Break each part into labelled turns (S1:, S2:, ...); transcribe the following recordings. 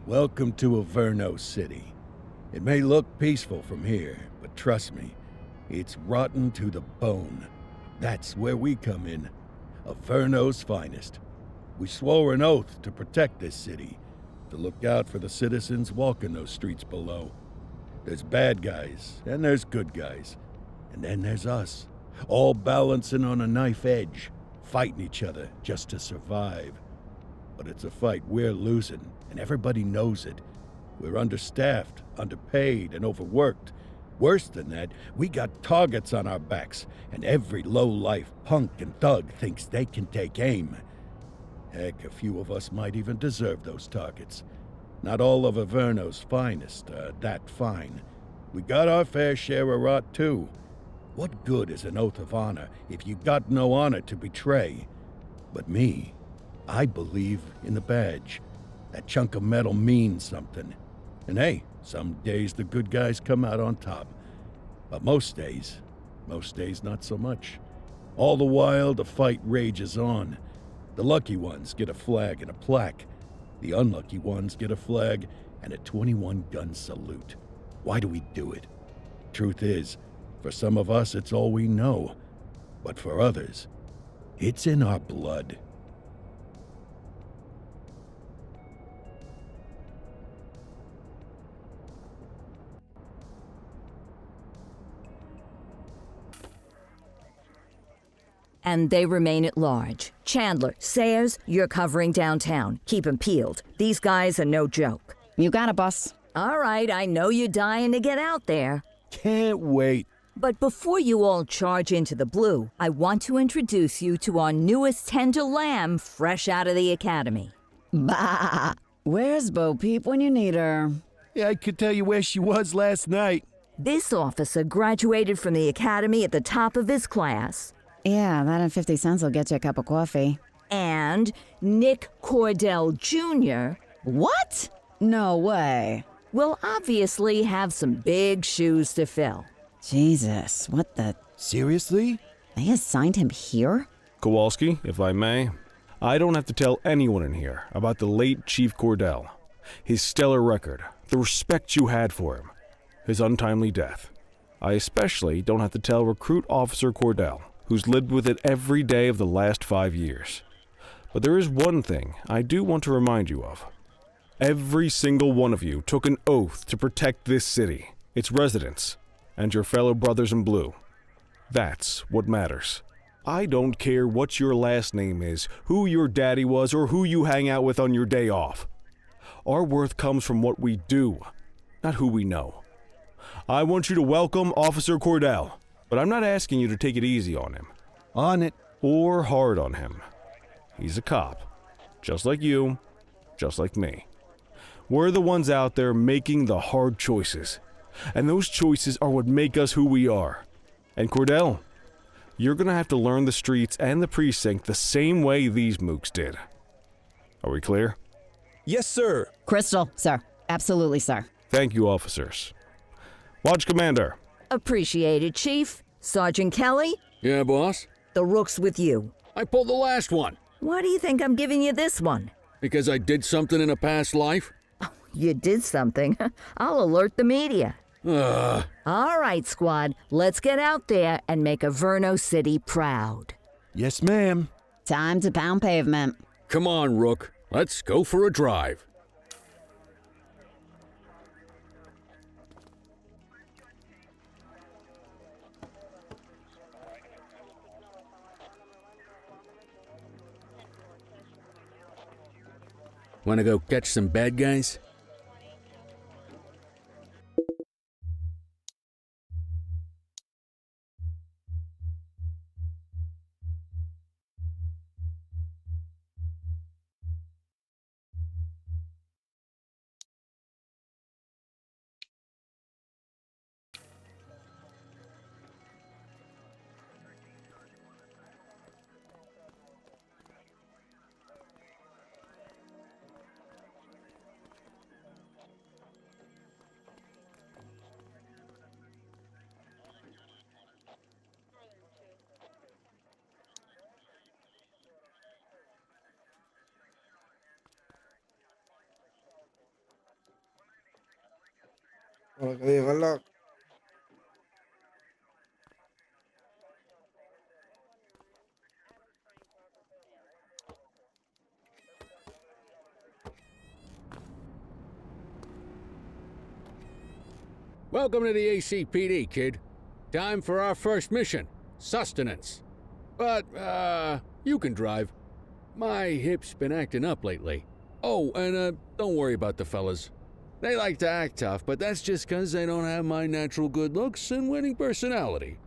S1: Welcome to Averno City. It may look peaceful from here, but trust me, it's rotten to the bone. That's where we come in. Averno's finest. We swore an oath to protect this city, to look out for the citizens walking those streets below. There's bad guys, and there's good guys. And then there's us, all balancing on a knife edge, fighting each other just to survive. But it's a fight we're losing, and everybody knows it. We're understaffed, underpaid, and overworked. Worse than that, we got targets on our backs, and every low-life punk and thug thinks they can take aim. Heck, a few of us might even deserve those targets. Not all of Averno's finest are that fine. We got our fair share of rot, too. What good is an oath of honor if you got no honor to betray? But me, I believe in the badge. That chunk of metal means something. And hey, some days the good guys come out on top. But most days not so much. All the while, the fight rages on. The lucky ones get a flag and a plaque. The unlucky ones get a flag and a 21-gun salute. Why do we do it? Truth is, for some of us it's all we know. But for others, it's in our blood.
S2: And they remain at large. Chandler, Sayers, you're covering downtown. Keep 'em peeled. These guys are no joke.
S3: You got it, boss.
S2: All right, I know you're dying to get out there.
S1: Can't wait.
S2: But before you all charge into the blue, I want to introduce you to our newest tender lamb fresh out of the academy.
S3: Bah! Where's Bo Peep when you need her?
S1: Yeah, I could tell you where she was last night.
S2: This officer graduated from the academy at the top of his class.
S3: Yeah, that and 50 cents will get you a cup of coffee.
S2: And Nick Cordell Jr.
S3: What? No way.
S2: will obviously have some big shoes to fill.
S3: Jesus, what the...
S1: Seriously?
S3: They assigned him here?
S4: Kowalski, if I may, I don't have to tell anyone in here about the late Chief Cordell, his stellar record, the respect you had for him, his untimely death. I especially don't have to tell Recruit Officer Cordell, who's lived with it every day of the last 5 years. But there is one thing I do want to remind you of. Every single one of you took an oath to protect this city, its residents, and your fellow brothers in blue. That's what matters. I don't care what your last name is, who your daddy was, or who you hang out with on your day off. Our worth comes from what we do, not who we know. I want you to welcome Officer Cordell, but I'm not asking you to take it easy on him.
S1: On it.
S4: Or hard on him. He's a cop, just like you, just like me. We're the ones out there making the hard choices, and those choices are what make us who we are. And Cordell, you're gonna have to learn the streets and the precinct the same way these mooks did. Are we clear?
S5: Yes, sir.
S3: Crystal, sir. Absolutely, sir.
S4: Thank you, officers. Watch Commander.
S2: Appreciated, Chief. Sergeant Kelly,
S6: Yeah, boss?
S2: the rook's with you.
S6: I pulled the last one.
S2: Why do you think I'm giving you this one?
S6: Because I did something in a past life?
S2: You did something. I'll alert the media.
S6: Ugh.
S2: All right, squad, let's get out there and make Averno City proud.
S1: Yes, ma'am.
S3: Time to pound pavement.
S6: Come on, Rook. Let's go for a drive. Wanna go catch some bad guys?
S5: Por lo que dijo el loco.
S6: Welcome to the ACPD, kid. Time for our first mission, sustenance. But, you can drive. My hip's been acting up lately. Oh, and, don't worry about the fellas. They like to act tough, but that's just 'cause they don't have my natural good looks and winning personality.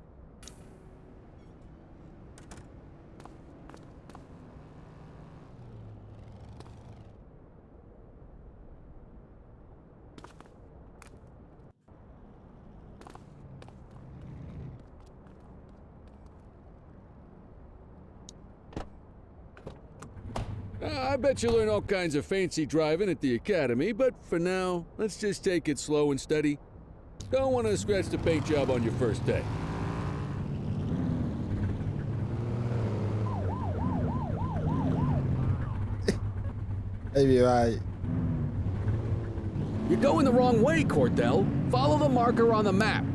S6: I bet you learn all kinds of fancy driving at the academy, but for now, let's just take it slow and steady. Don't want to scratch the paint job on your first day.
S5: Ahí va ahí.
S6: You're going the wrong way, Cordell. Follow the marker on the map.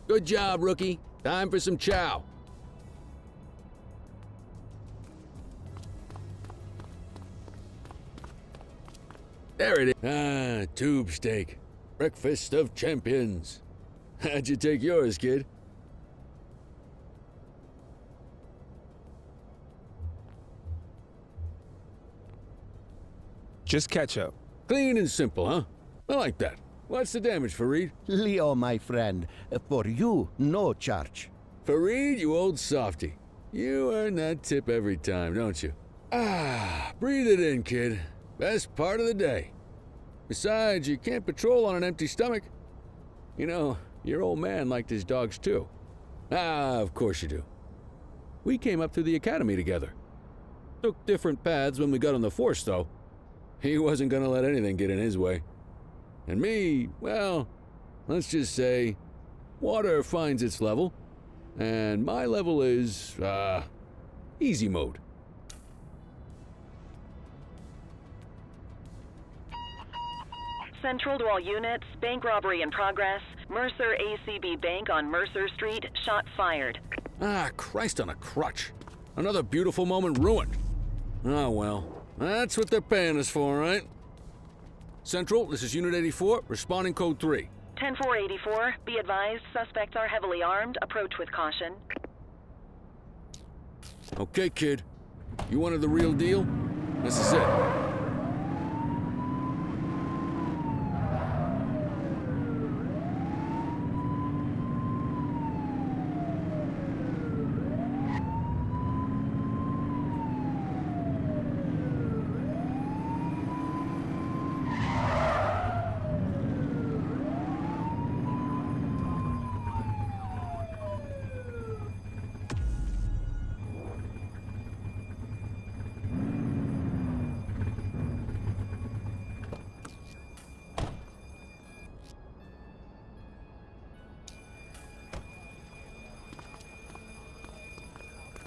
S6: Good job, rookie. Time for some chow. There it is. Ah, tube steak. Breakfast of champions. How'd you take yours, kid?
S7: Just ketchup.
S6: Clean and simple, huh? I like that. What's the damage, Fareed?
S8: Leo, my friend, for you, no charge.
S6: Fareed, you old softy. You earn that tip every time, don't you? Ah, breathe it in, kid. Best part of the day. Besides, you can't patrol on an empty stomach. You know, your old man liked his dogs too. Ah, of course you do. We came up through the academy together. Took different paths when we got on the force, though. He wasn't gonna let anything get in his way. And me, well, let's just say, water finds its level, and my level is, easy mode.
S9: Central to all units, bank robbery in progress. Mercer ACB Bank on Mercer Street, shot fired.
S6: Ah, Christ on a crutch. Another beautiful moment ruined. Oh well, that's what they're paying us for, right? Central, this is Unit 84, responding code 3.
S9: 10-484, be advised, suspects are heavily armed, approach with caution.
S6: Okay, kid. You wanted the real deal? This is it.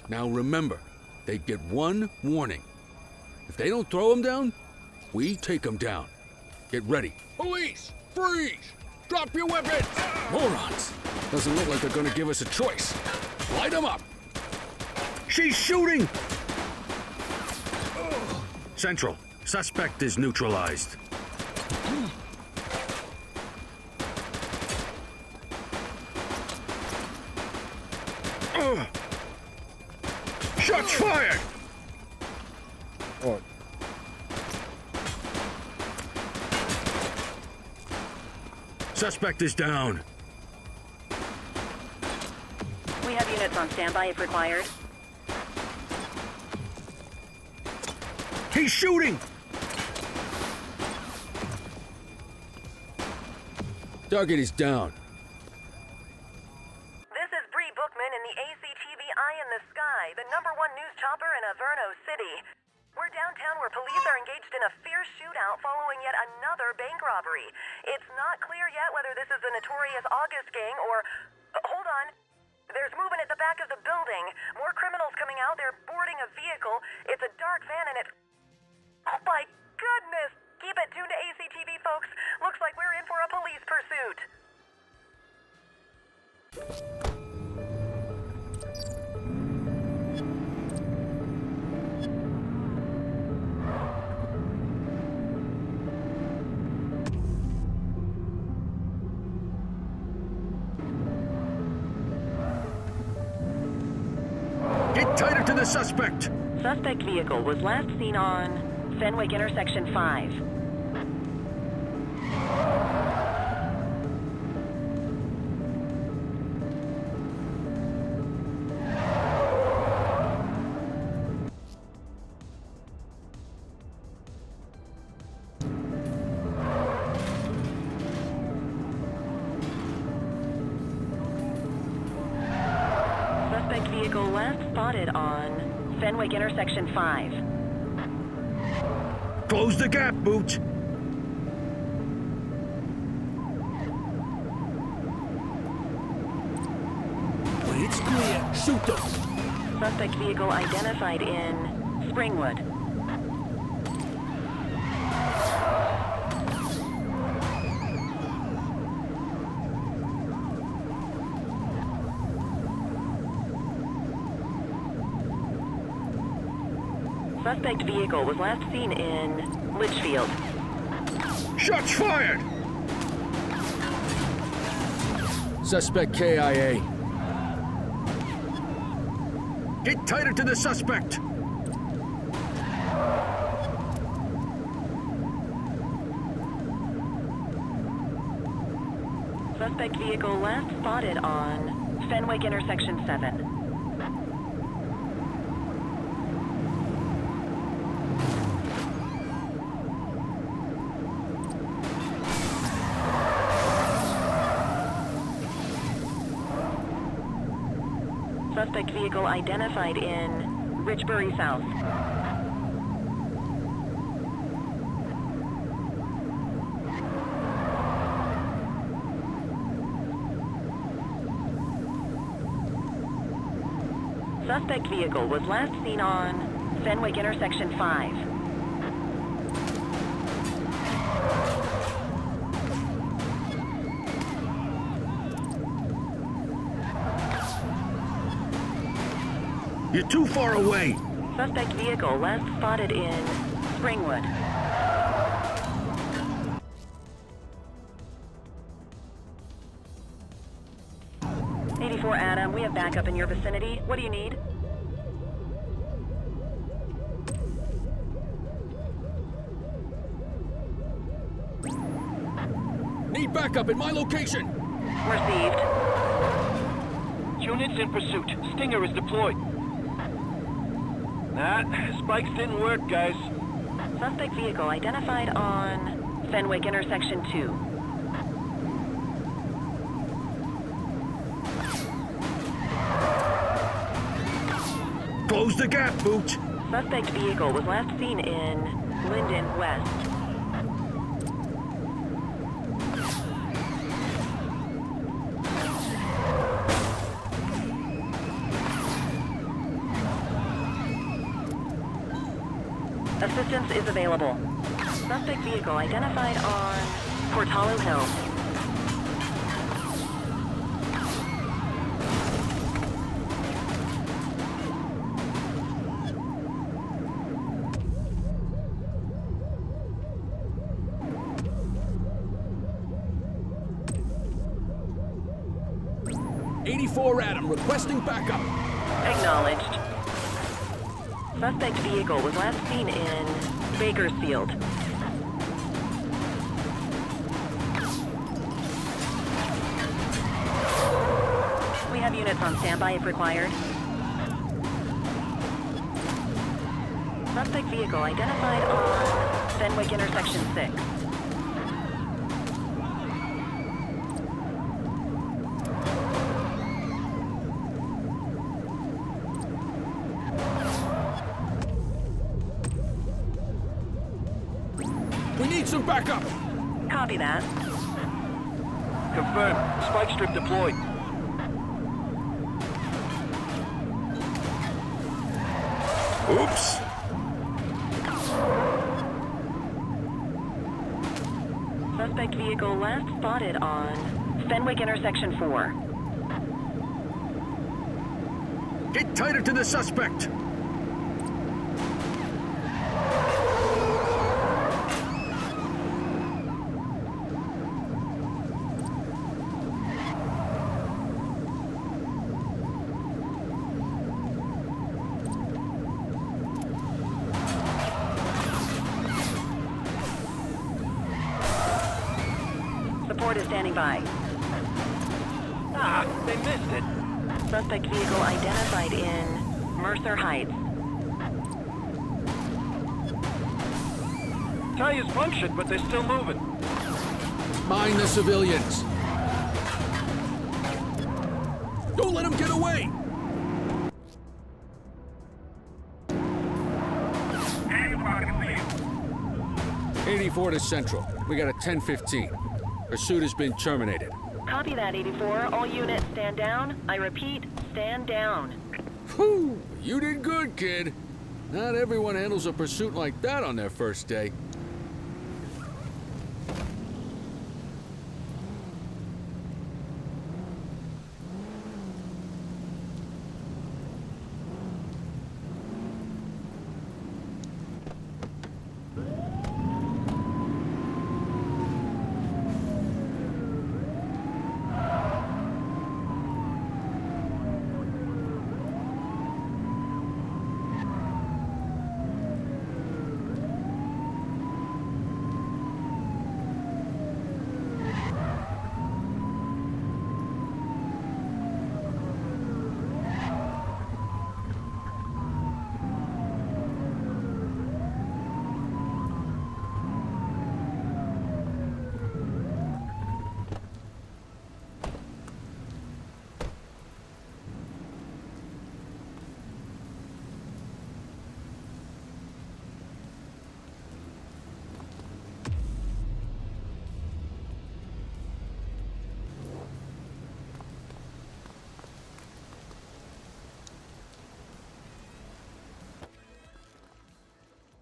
S6: Now remember, they get one warning. If they don't throw them down, we take them down. Get ready. Police! Freeze! Drop your weapons! Morons! Doesn't look like they're gonna give us a choice. Light them up! She's shooting! Central, suspect is neutralized. Shots fired!
S5: Oh,
S6: Suspect is down.
S9: We have units on standby if required.
S6: He's shooting! Target is down.
S7: This is Bree Bookman in the ACTV Eye in the Sky, the #1 news chopper in Averno City. We're downtown where police are engaged in a fierce shootout following yet another bank robbery. It's not clear yet whether this is the notorious August gang or... hold on. There's movement at the back of the building. More criminals coming out. They're boarding a vehicle. It's a dark van and it's... oh my goodness! Keep it tuned to ACTV, folks. Looks like we're in for a police pursuit.
S6: Get tighter to the suspect!
S9: Suspect vehicle was last seen on Fenwick intersection 5. Suspect vehicle last spotted on Fenwick intersection 5.
S6: Close the gap, Boots! When it's clear, shoot them!
S9: Suspect vehicle identified in Springwood. Suspect vehicle was last seen in Litchfield.
S6: Shots fired! Suspect KIA. Get tighter to the suspect!
S9: Suspect vehicle last spotted on Fenwick intersection 7. Suspect vehicle identified in Richbury South. Suspect vehicle was last seen on Fenwick intersection 5.
S6: You're too far away!
S9: Suspect vehicle last spotted in Springwood. '84 Adam, we have backup in your vicinity. What do you need?
S6: Need backup in my location!
S9: Received.
S10: Units in pursuit. Stinger is deployed. Nah, spikes didn't work, guys.
S9: Suspect vehicle identified on Fenwick intersection 2.
S6: Close the gap, Boots!
S9: Suspect vehicle was last seen in Linden West. Assistance is available. Suspect vehicle identified on Portalo Hill.
S6: 84 Adam, requesting backup.
S9: Acknowledged. Suspect vehicle was last seen in Bakersfield. We have units on standby if required. Suspect vehicle identified on Fenwick intersection 6.
S6: We need some backup.
S9: Copy that.
S10: Confirmed. Spike strip deployed.
S6: Oops.
S9: Suspect vehicle last spotted on Fenwick intersection 4.
S6: Get tighter to the suspect.
S9: Support is standing by.
S10: Ah, they missed it.
S9: Suspect vehicle identified in Mercer Heights.
S10: Tires punctured, but they're still moving.
S6: Mind the civilians. Don't let them get away. '84 to Central. We got a 10:15. Pursuit has been terminated.
S9: Copy that, 84. All units stand down. I repeat, stand down.
S6: Whew! You did good, kid. Not everyone handles a pursuit like that on their first day.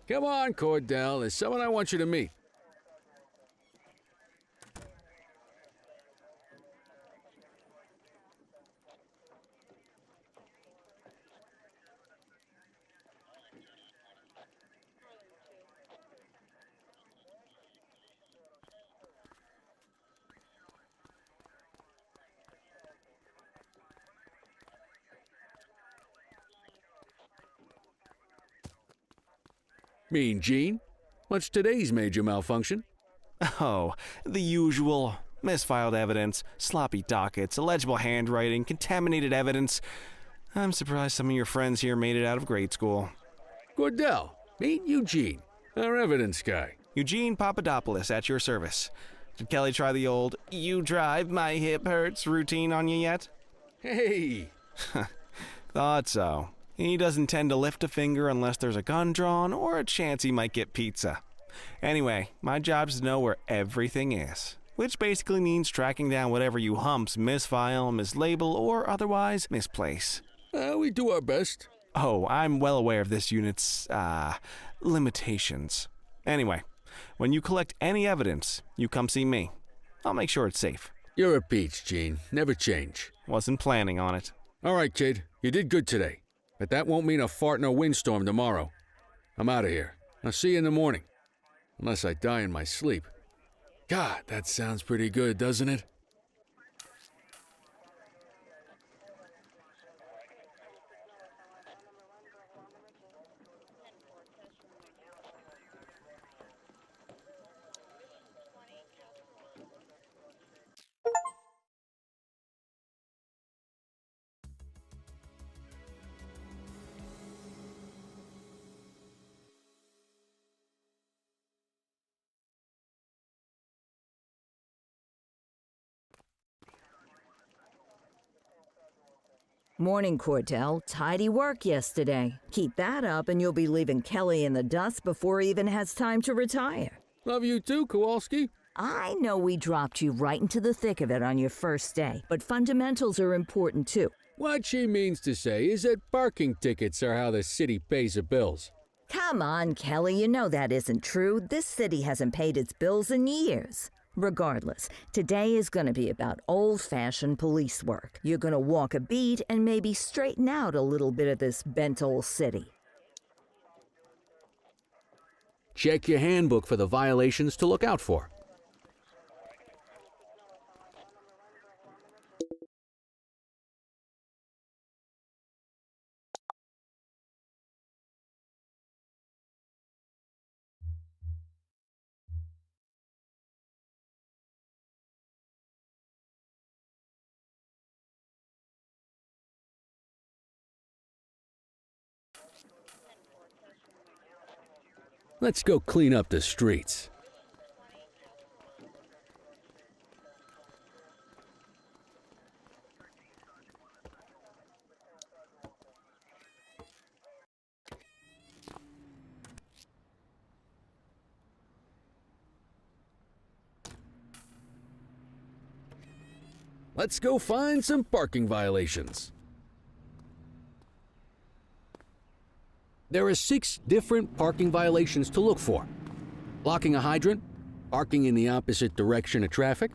S6: Come on, Cordell. There's someone I want you to meet. Mean Gene? What's today's major malfunction?
S4: Oh, the usual. Misfiled evidence, sloppy dockets, illegible handwriting, contaminated evidence. I'm surprised some of your friends here made it out of grade school.
S6: Cordell, meet Eugene, our evidence guy.
S4: Eugene Papadopoulos at your service. Did Kelly try the old, "you drive, my hip hurts" routine on you yet?
S6: Hey!
S4: Thought so. He doesn't tend to lift a finger unless there's a gun drawn or a chance he might get pizza. Anyway, my job's to know where everything is, which basically means tracking down whatever you humps misfile, mislabel, or otherwise misplace.
S6: We do our best.
S4: Oh, I'm well aware of this unit's, limitations. Anyway, when you collect any evidence, you come see me. I'll make sure it's safe.
S6: You're a peach, Gene. Never change.
S4: Wasn't planning on it.
S6: All right, kid. You did good today. But that won't mean a fart in a windstorm tomorrow. I'm out of here. I'll see you in the morning. Unless I die in my sleep. God, that sounds pretty good, doesn't it?
S2: Morning, Cordell. Tidy work yesterday. Keep that up and you'll be leaving Kelly in the dust before he even has time to retire.
S6: Love you too, Kowalski.
S2: I know we dropped you right into the thick of it on your first day, but fundamentals are important too.
S6: What she means to say is that parking tickets are how the city pays the bills.
S2: Come on, Kelly, you know that isn't true. This city hasn't paid its bills in years. Regardless, today is going to be about old-fashioned police work. You're going to walk a beat and maybe straighten out a little bit of this bent old city.
S6: Check your handbook for the violations to look out for. Let's go clean up the streets. Let's go find some parking violations. There are 6 different parking violations to look for. Blocking a hydrant, parking in the opposite direction of traffic,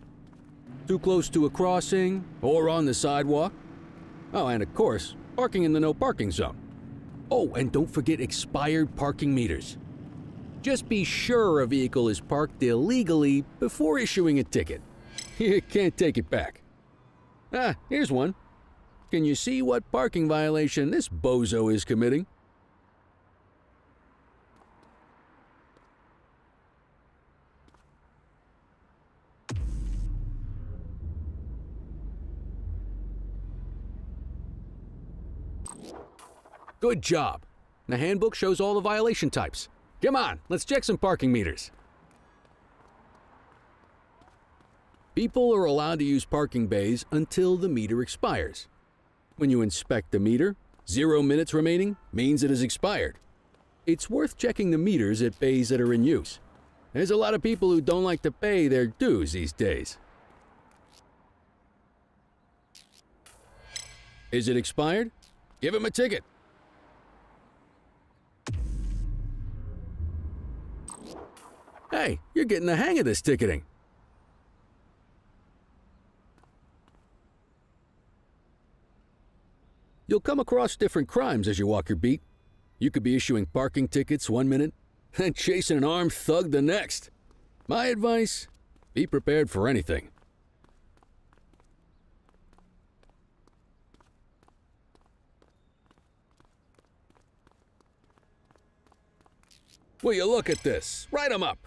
S6: too close to a crossing or on the sidewalk. Oh, and of course, parking in the no parking zone. Oh, and don't forget expired parking meters. Just be sure a vehicle is parked illegally before issuing a ticket. You can't take it back. Ah, here's one. Can you see what parking violation this bozo is committing? Good job. The handbook shows all the violation types. Come on, let's check some parking meters. People are allowed to use parking bays until the meter expires. When you inspect the meter, 0 minutes remaining means it has expired. It's worth checking the meters at bays that are in use. There's a lot of people who don't like to pay their dues these days. Is it expired? Give him a ticket. Hey, you're getting the hang of this ticketing. You'll come across different crimes as you walk your beat. You could be issuing parking tickets 1 minute and chasing an armed thug the next. My advice, be prepared for anything. Will you look at this? Write 'em up.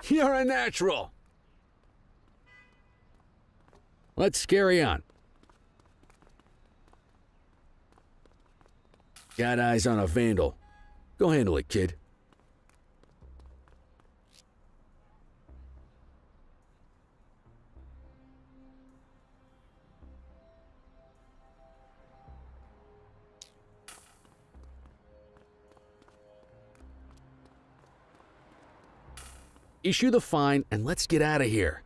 S6: You're a natural. Let's carry on. Got eyes on a vandal. Go handle it, kid. Issue the fine and let's get out of here.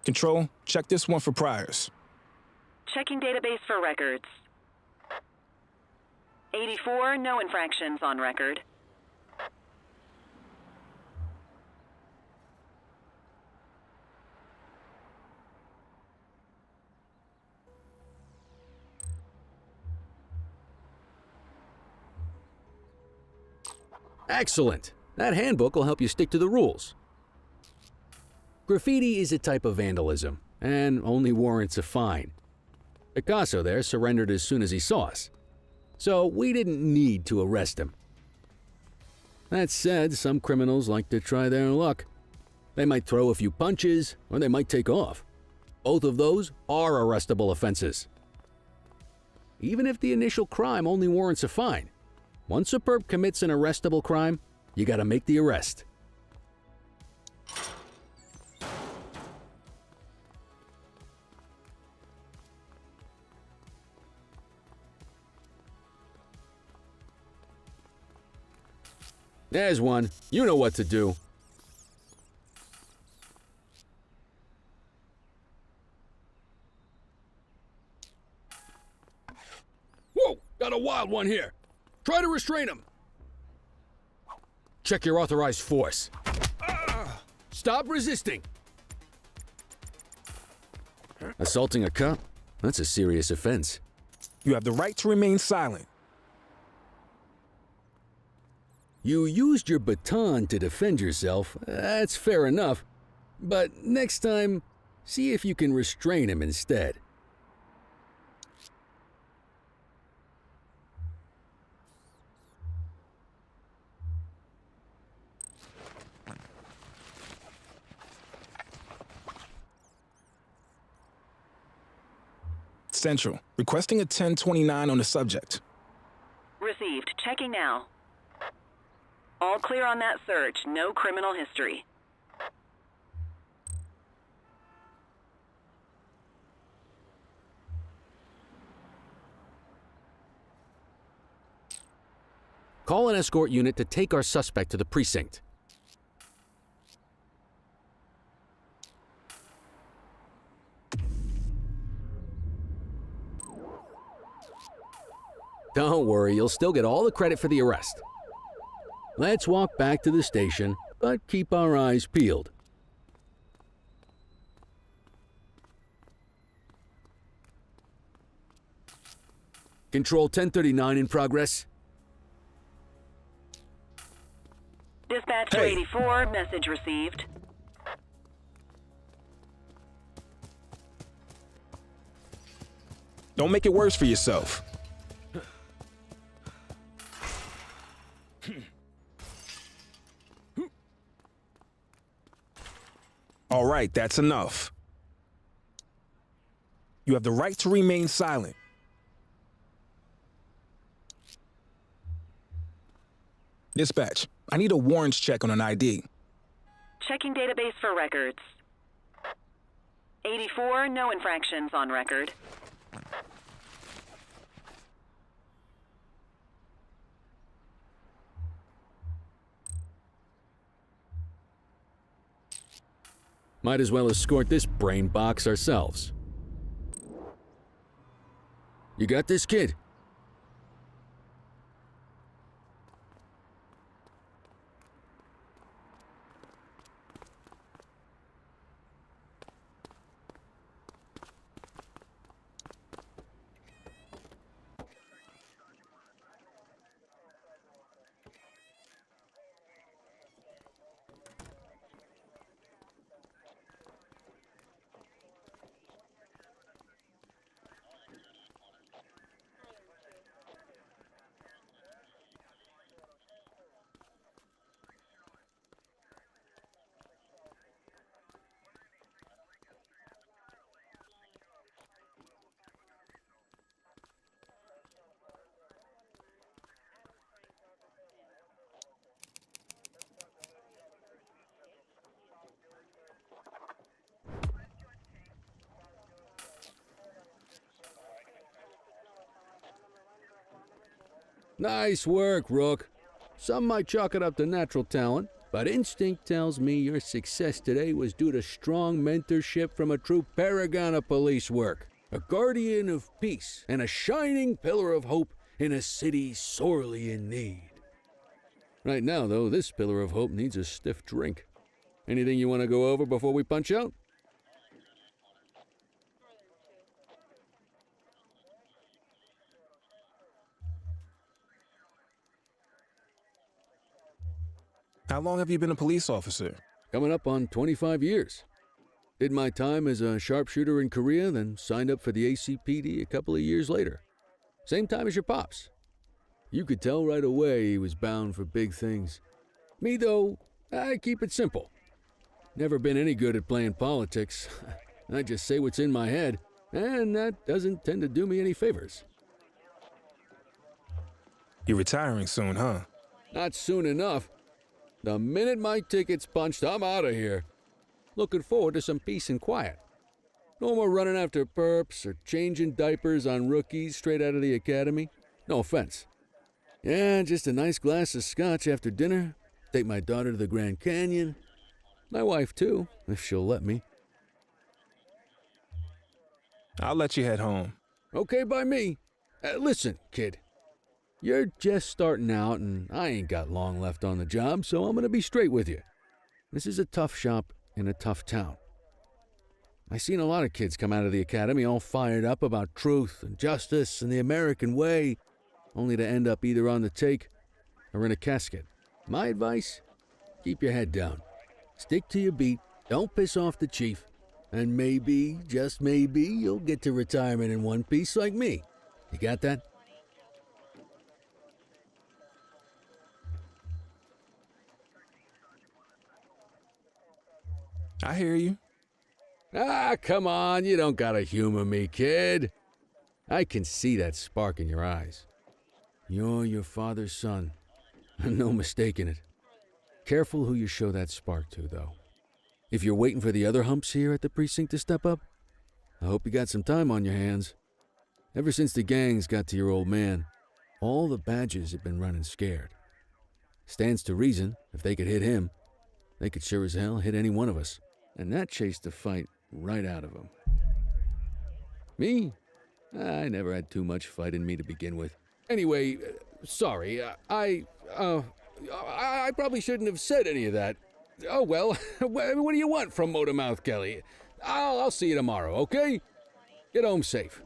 S11: Control, check this one for priors.
S9: Checking database for records. 84, no infractions on record.
S6: Excellent. That handbook will help you stick to the rules. Graffiti is a type of vandalism, and only warrants a fine. Picasso there surrendered as soon as he saw us, so we didn't need to arrest him. That said, some criminals like to try their luck. They might throw a few punches, or they might take off. Both of those are arrestable offenses. Even if the initial crime only warrants a fine, once a perp commits an arrestable crime, you gotta make the arrest. There's one. You know what to do. Whoa! Got a wild one here. Try to restrain him. Check your authorized force. Stop resisting. Assaulting a cop? That's a serious offense.
S11: You have the right to remain silent.
S6: You used your baton to defend yourself. That's fair enough. But next time, see if you can restrain him instead.
S11: Central, requesting a 1029 on the subject.
S9: Received. Checking now. All clear on that search. No criminal history.
S6: Call an escort unit to take our suspect to the precinct. Don't worry, you'll still get all the credit for the arrest. Let's walk back to the station, but keep our eyes peeled. Control 1039 in progress.
S9: Dispatch to 84, message received.
S11: Don't make it worse for yourself. All right, that's enough. You have the right to remain silent. Dispatch, I need a warrants check on an ID.
S9: Checking database for records. 84, no infractions on record.
S6: Might as well escort this brain box ourselves. You got this, kid? Nice work, Rook. Some might chalk it up to natural talent, but instinct tells me your success today was due to strong mentorship from a true paragon of police work, a guardian of peace, and a shining pillar of hope in a city sorely in need. Right now, though, this pillar of hope needs a stiff drink. Anything you want to go over before we punch out?
S11: How long have you been a police officer?
S6: Coming up on 25 years. Did my time as a sharpshooter in Korea, then signed up for the ACPD a couple of years later. Same time as your pops. You could tell right away he was bound for big things. Me, though, I keep it simple. Never been any good at playing politics. I just say what's in my head, and that doesn't tend to do me any favors.
S11: You're retiring soon, huh?
S6: Not soon enough. The minute my ticket's punched, I'm out of here. Looking forward to some peace and quiet. No more running after perps or changing diapers on rookies straight out of the academy. No offense. Yeah, just a nice glass of scotch after dinner. Take my daughter to the Grand Canyon. My wife, too, if she'll let me.
S11: I'll let you head home.
S6: Okay by me. Listen, kid. You're just starting out, and I ain't got long left on the job, so I'm gonna be straight with you. This is a tough shop in a tough town. I seen a lot of kids come out of the academy all fired up about truth and justice and the American way, only to end up either on the take or in a casket. My advice? Keep your head down. Stick to your beat, don't piss off the chief, and maybe, just maybe, you'll get to retirement in one piece like me. You got that?
S11: I hear you.
S6: Ah, come on, you don't gotta humor me, kid. I can see that spark in your eyes. You're your father's son. No mistaking it. Careful who you show that spark to, though. If you're waiting for the other humps here at the precinct to step up, I hope you got some time on your hands. Ever since the gangs got to your old man, all the badges have been running scared. Stands to reason, if they could hit him, they could sure as hell hit any one of us. And that chased the fight right out of him. Me? I never had too much fight in me to begin with. Anyway, sorry, I probably shouldn't have said any of that. Oh well, what do you want from Motormouth Kelly? I'll see you tomorrow, okay? Get home safe.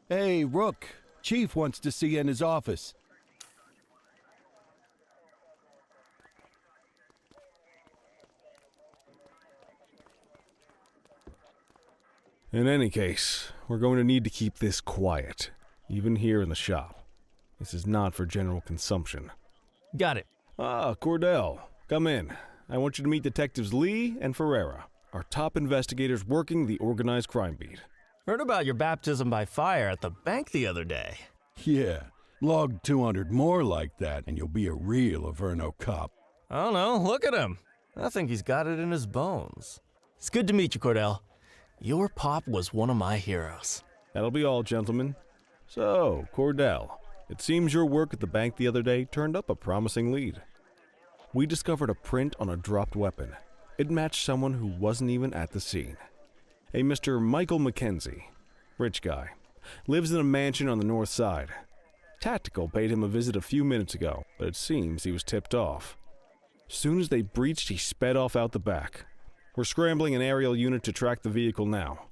S1: Hey, Rook. Chief wants to see you in his office.
S4: In any case, we're going to need to keep this quiet, even here in the shop. This is not for general consumption.
S12: Got it.
S4: Ah, Cordell, come in. I want you to meet Detectives Lee and Ferreira, our top investigators working the organized crime beat.
S12: Heard about your baptism by fire at the bank the other day.
S1: Yeah, log 200 more like that, and you'll be a real Averno cop.
S12: I don't know, look at him. I think he's got it in his bones. It's good to meet you, Cordell. Your pop was one of my heroes.
S4: That'll be all, gentlemen. So, Cordell, it seems your work at the bank the other day turned up a promising lead. We discovered a print on a dropped weapon. It matched someone who wasn't even at the scene. A Mr. Michael McKenzie, rich guy, lives in a mansion on the north side. Tactical paid him a visit a few minutes ago, but it seems he was tipped off. Soon as they breached, he sped off out the back. We're scrambling an aerial unit to track the vehicle now.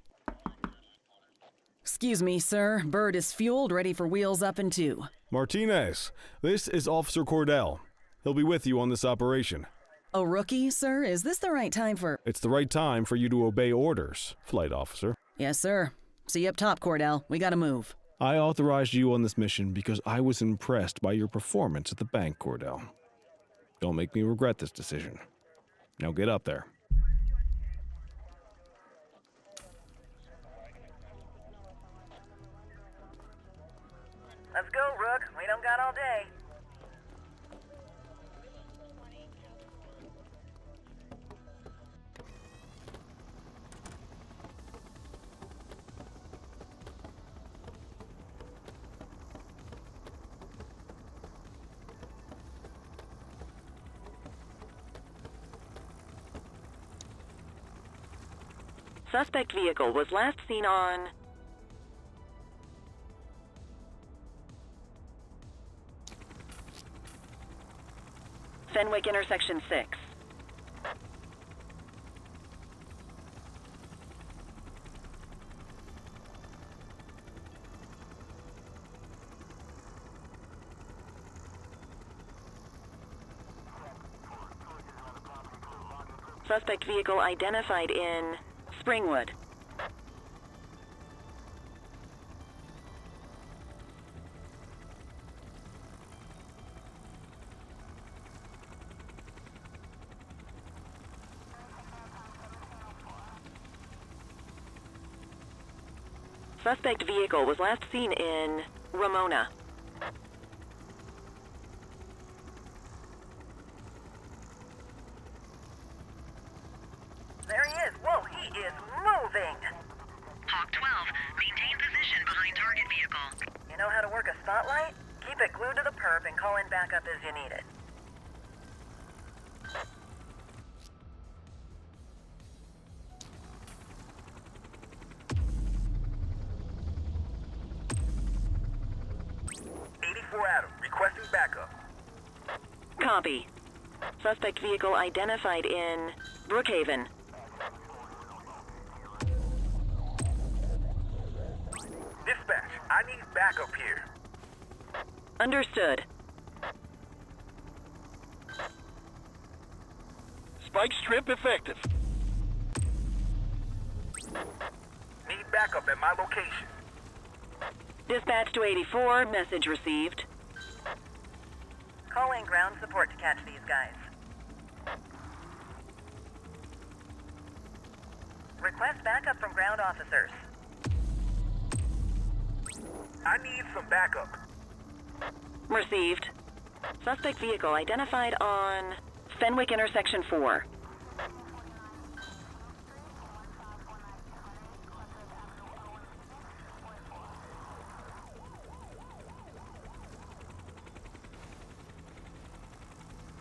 S3: Excuse me, sir. Bird is fueled, ready for wheels up in 2.
S4: Martinez, this is Officer Cordell. He'll be with you on this operation.
S3: A rookie, sir? Is this the right time for...
S4: It's the right time for you to obey orders, Flight Officer.
S3: Yes, sir. See you up top, Cordell. We gotta move.
S4: I authorized you on this mission because I was impressed by your performance at the bank, Cordell. Don't make me regret this decision. Now get up there.
S7: Let's go, Rook. We don't got all day.
S9: Suspect vehicle was last seen on... Fenwick intersection 6. Suspect vehicle identified in Springwood. Suspect vehicle was last seen in Ramona.
S7: There he is. Whoa, he is moving.
S9: Hawk 12, maintain position behind target vehicle.
S7: You know how to work a spotlight? Keep it glued to the perp and call in backup as you need it.
S10: Adam, requesting backup.
S9: Copy. Suspect vehicle identified in Brookhaven.
S10: Dispatch, I need backup here.
S9: Understood.
S10: Spike strip effective. Need backup at my location.
S9: Dispatch to 84, message received.
S7: Call in ground support to catch these guys. Request backup from ground officers.
S10: I need some backup.
S9: Received. Suspect vehicle identified on Fenwick intersection 4.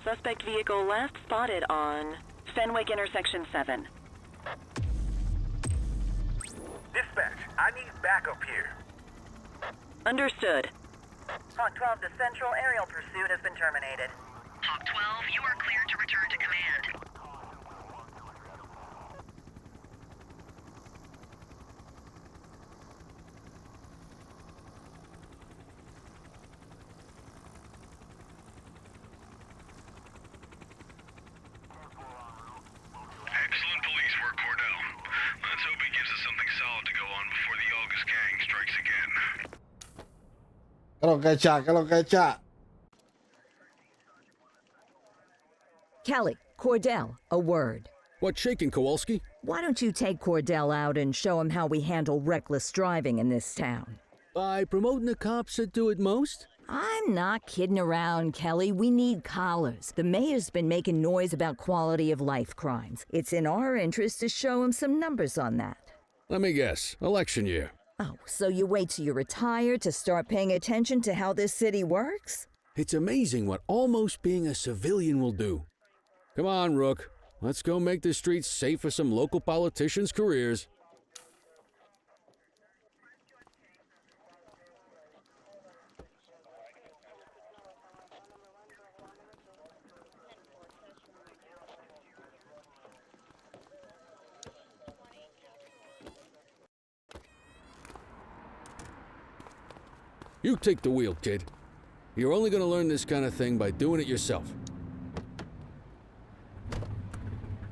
S9: Suspect vehicle last spotted on Fenwick intersection 7.
S10: Dispatch, I need backup here.
S9: Understood.
S7: Hawk 12 to Central, aerial pursuit has been terminated.
S9: Hawk 12, you are cleared to return to command.
S13: Excellent police work, Cordell. Let's hope he gives us something solid to go on before the August gang strikes again.
S5: ¿Qué lo que echa? ¿Qué lo que echa?
S2: Kelly, Cordell, a word.
S6: What's shaking, Kowalski?
S2: Why don't you take Cordell out and show him how we handle reckless driving in this town?
S6: By promoting the cops that do it most?
S2: I'm not kidding around, Kelly. We need collars. The mayor's been making noise about quality of life crimes. It's in our interest to show him some numbers on that.
S6: Let me guess. Election year.
S2: Oh, so you wait till you retire to start paying attention to how this city works?
S6: It's amazing what almost being a civilian will do. Come on, Rook. Let's go make the streets safe for some local politicians' careers. You take the wheel, kid. You're only gonna learn this kind of thing by doing it yourself.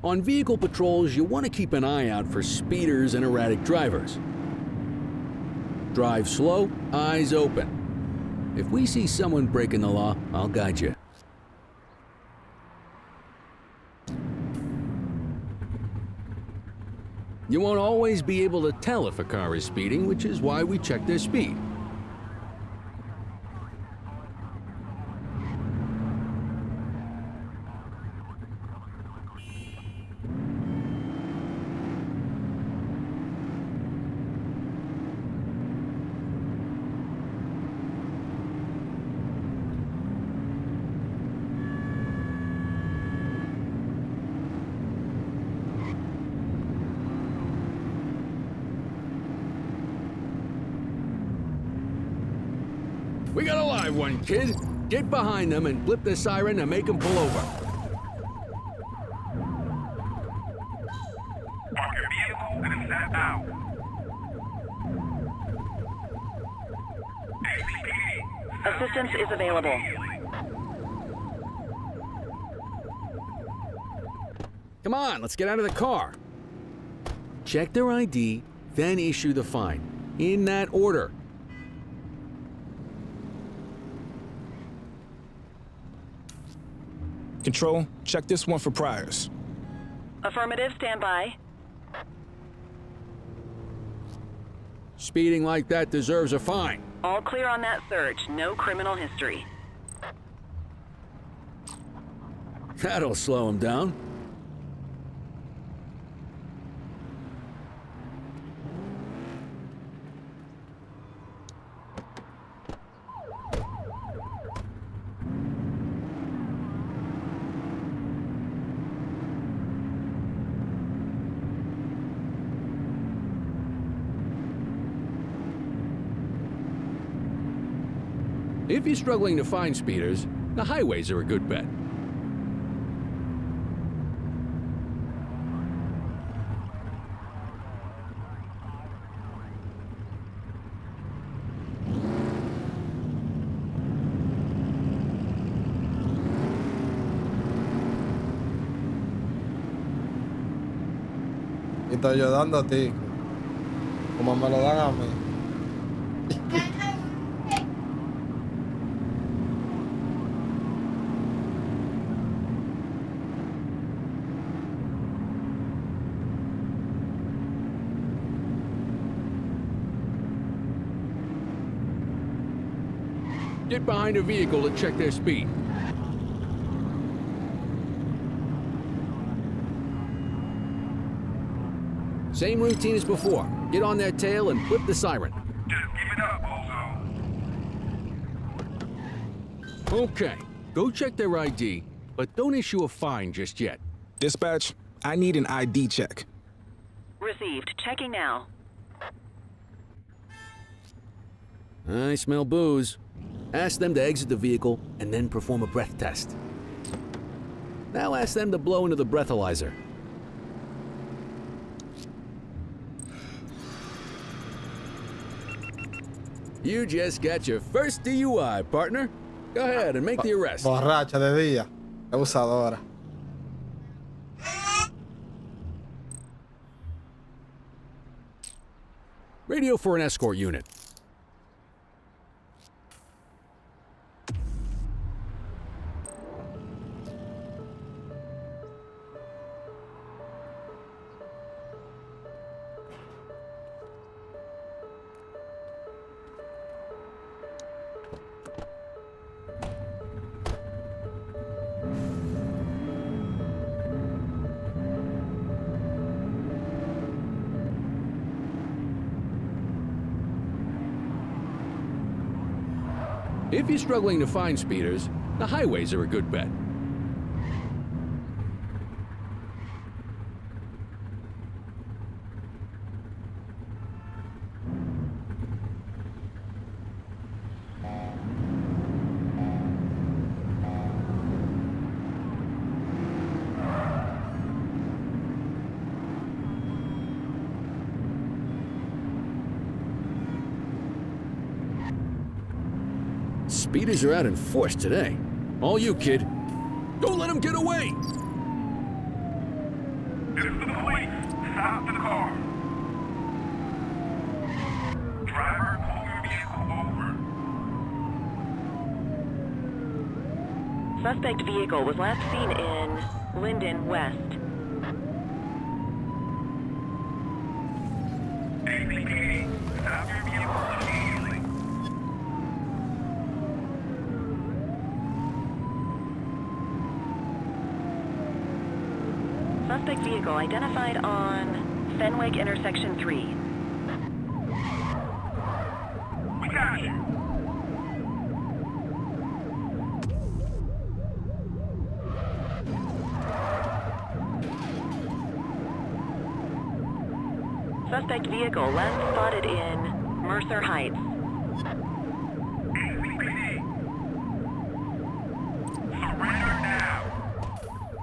S6: On vehicle patrols, you want to keep an eye out for speeders and erratic drivers. Drive slow, eyes open. If we see someone breaking the law, I'll guide you. You won't always be able to tell if a car is speeding, which is why we check their speed. drive one, kid. Get behind them and flip the siren and make them pull over.
S10: Park your vehicle and set out.
S9: Assistance is available.
S6: Come on, let's get out of the car. Check their ID, then issue the fine. In that order.
S11: Control, check this one for priors.
S9: Affirmative, stand by.
S6: Speeding like that deserves a fine.
S9: All clear on that search. No criminal history.
S6: That'll slow him down. If you're struggling to find speeders, the highways are a good bet.
S5: Y estoy yo dando a ti, como me lo dan a mí.
S6: Get behind a vehicle to check their speed. Same routine as before. Get on their tail and flip the siren.
S10: Just give it up, bozo.
S6: Okay, go check their ID, but don't issue a fine just yet.
S11: Dispatch, I need an ID check.
S9: Received. Checking now.
S6: I smell booze. Ask them to exit the vehicle and then perform a breath test. Now ask them to blow into the breathalyzer. You just got your first DUI, partner. Go ahead and make the arrest.
S5: Borracha de día. Abusadora.
S6: Radio for an escort unit. If you're struggling to find speeders, the highways are a good bet. Speeders are out in force today. All you, kid. Don't let them get away!
S10: It is the police. Stop the car. Driver, pull your vehicle over.
S9: Suspect vehicle was last seen in Linden West.
S10: APD, stop your vehicle immediately.
S9: Suspect vehicle identified on Fenwick Intersection 3.
S10: We got you.
S9: Suspect vehicle last spotted in Mercer Heights.
S10: APD,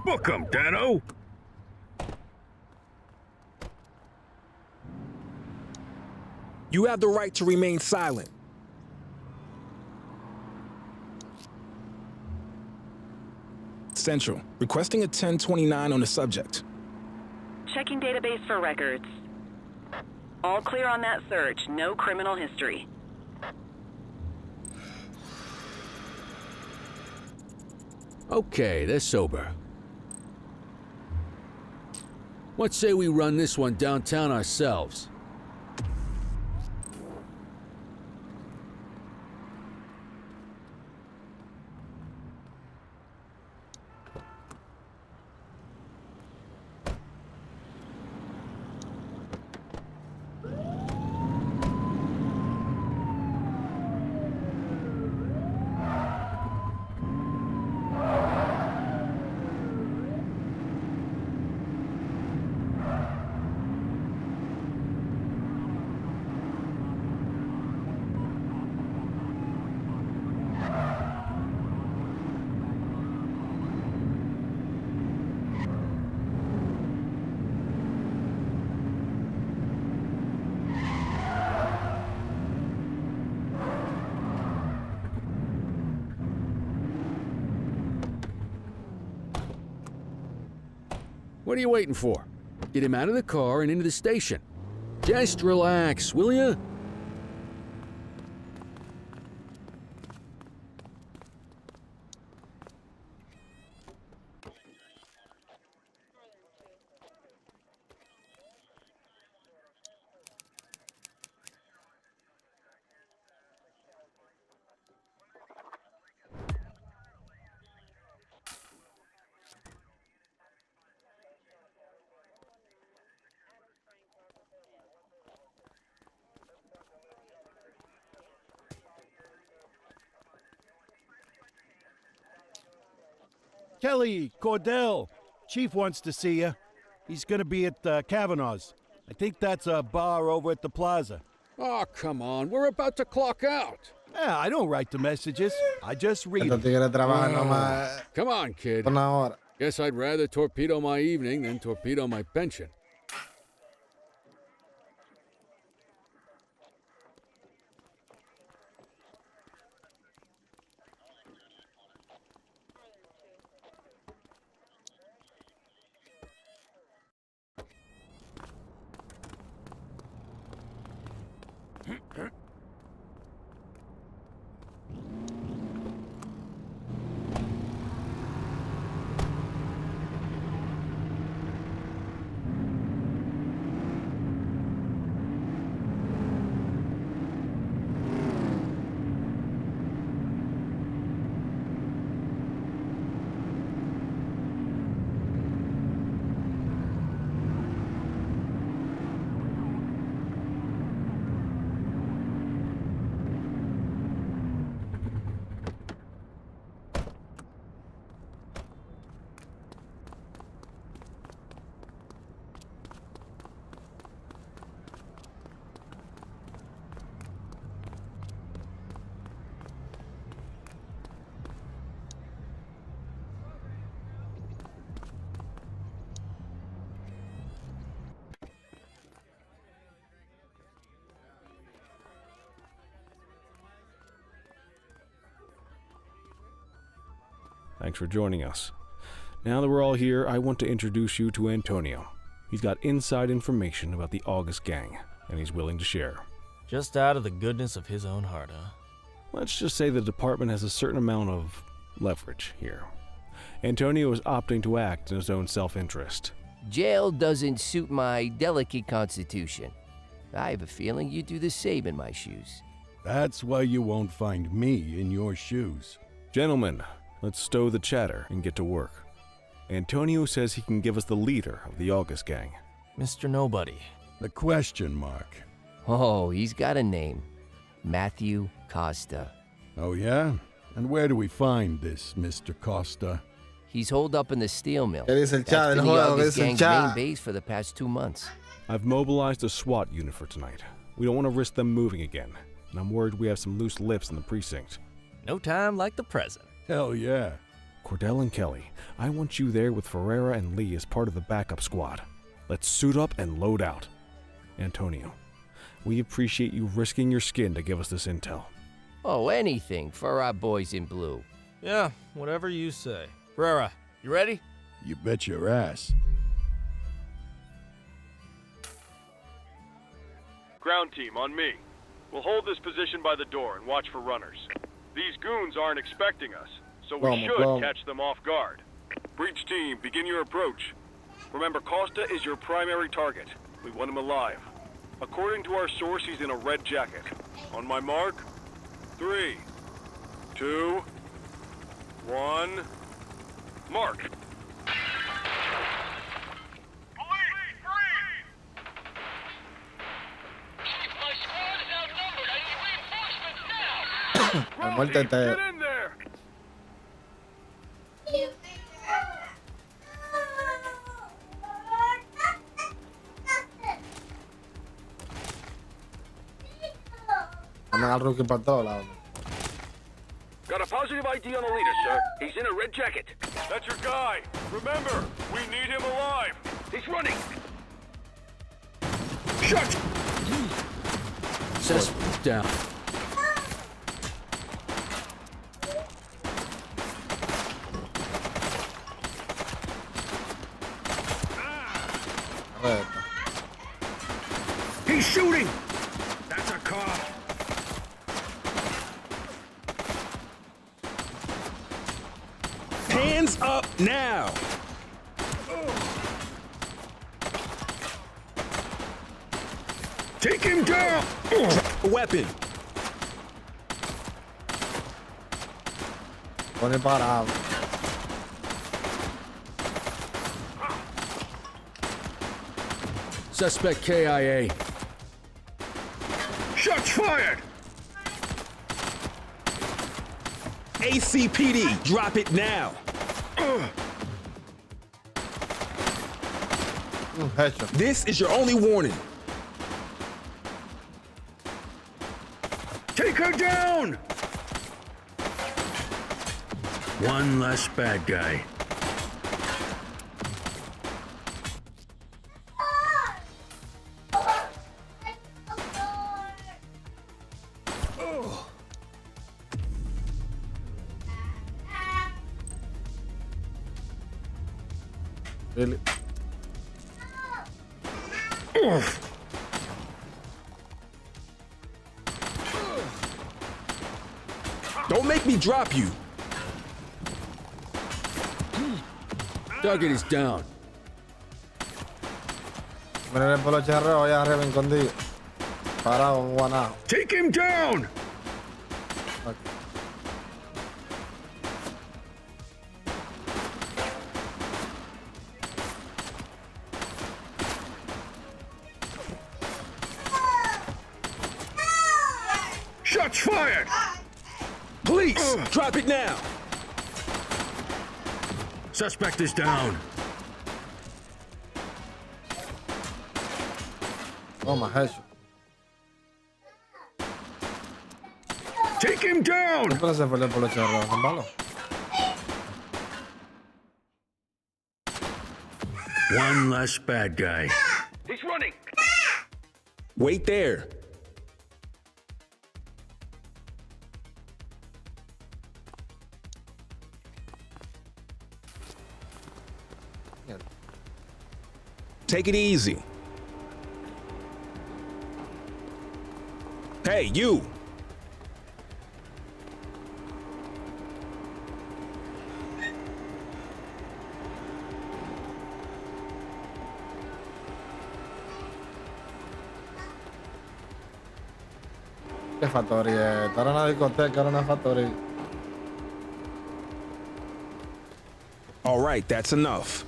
S10: Book 'em, Dano!
S11: You have the right to remain silent. Central, requesting a 1029 on the subject.
S9: Checking database for records. All clear on that search. No criminal history.
S6: Okay, they're sober. What say we run this one downtown ourselves? What are you waiting for? Get him out of the car and into the station. Just relax, will ya?
S14: Kelly, Cordell, Chief wants to see you. He's gonna be at Kavanaugh's. I think that's a bar over at the plaza.
S6: Oh, come on, we're about to clock out.
S14: Yeah, I don't write the messages. I just read
S5: Estos
S14: them.
S5: tigres trabajan nomás
S6: Come on, kid.
S5: por una hora.
S6: Guess I'd rather torpedo my evening than torpedo my pension.
S4: Thanks for joining us. Now that we're all here, I want to introduce you to Antonio. He's got inside information about the August gang, and he's willing to share.
S12: Just out of the goodness of his own heart, huh?
S4: Let's just say the department has a certain amount of leverage here. Antonio is opting to act in his own self-interest.
S15: Jail doesn't suit my delicate constitution. I have a feeling you'd do the same in my shoes.
S1: That's why you won't find me in your shoes.
S4: Gentlemen, let's stow the chatter and get to work. Antonio says he can give us the leader of the August gang.
S12: Mr. Nobody.
S1: The question mark.
S15: Oh, he's got a name. Matthew Costa.
S1: Oh, yeah? And where do we find this Mr. Costa?
S15: He's holed up in the steel mill.
S5: ¿Qué dice el
S15: That's
S5: chat?
S15: been
S5: El
S15: the
S5: juego, ¿qué
S15: August
S5: dice el
S15: gang's main
S5: chat?
S15: base for the past 2 months.
S4: I've mobilized a SWAT unit for tonight. We don't want to risk them moving again, and I'm worried we have some loose lips in the precinct.
S12: No time like the present.
S1: Hell yeah.
S4: Cordell and Kelly, I want you there with Ferreira and Lee as part of the backup squad. Let's suit up and load out. Antonio, we appreciate you risking your skin to give us this intel.
S15: Oh, anything for our boys in blue.
S12: Yeah, whatever you say. Ferreira, you ready?
S1: You bet your ass.
S16: Ground team, on me. We'll hold this position by the door and watch for runners. These goons aren't expecting us, so we should catch them off guard. Breach team, begin your approach. Remember, Costa is your primary target. We want him alive. According to our source, he's in a red jacket. On my mark, 3, 2, 1, mark.
S5: Get
S16: in there!
S5: Andan al rookie para todos lados.
S16: Got a positive ID on the leader, sir. He's in a red jacket. That's your guy. Remember, we need him alive. He's running. Shut!
S6: Suspect down.
S16: He's shooting! That's a cop.
S11: Hands up now!
S16: Take him down!
S11: Drop a weapon!
S5: Pone parado.
S6: Suspect KIA.
S16: Shots fired!
S11: ACPD, drop it now!
S5: This
S11: is your only warning.
S16: Take her down!
S6: One less bad guy.
S5: Really?
S11: Don't make me drop you.
S6: Target is down.
S5: Miren el polo charreo allá arriba escondido. Parado, un guanajo.
S16: Take him down! Shots fired!
S11: Police, drop it now!
S6: Suspect is down.
S5: Oh, my head.
S16: Take him down!
S5: ¿Cómo se fue el polo charreo? ¿Con balo?
S6: One less bad guy.
S16: He's running!
S11: Wait there. Take it easy. Hey, you!
S5: ¿Qué fattoria è? Era una discoteca, era una fattoria.
S11: All right, that's enough.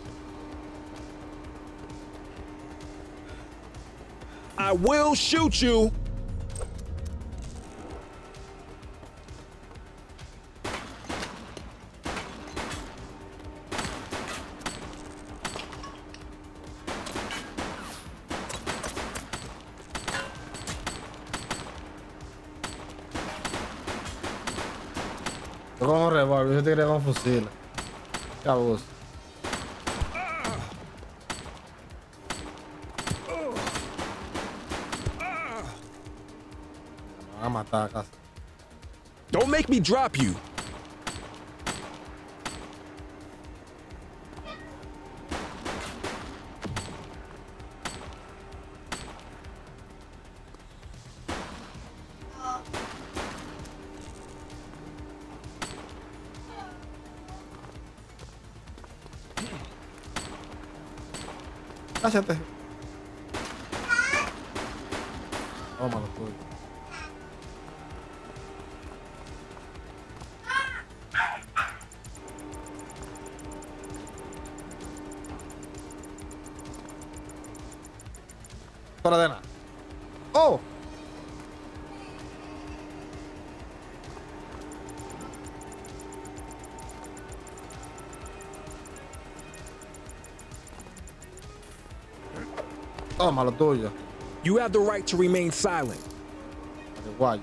S11: I will shoot you.
S5: Yo con un revólver, yo te quería con fusil. Qué abuso. Me van a matar casi.
S11: Don't make me drop you.
S5: Cállate. Tómalo, tuyo. Fuera de nada. ¡Oh! Toma lo tuyo.
S11: You have the right to remain silent.
S5: Averiguayo.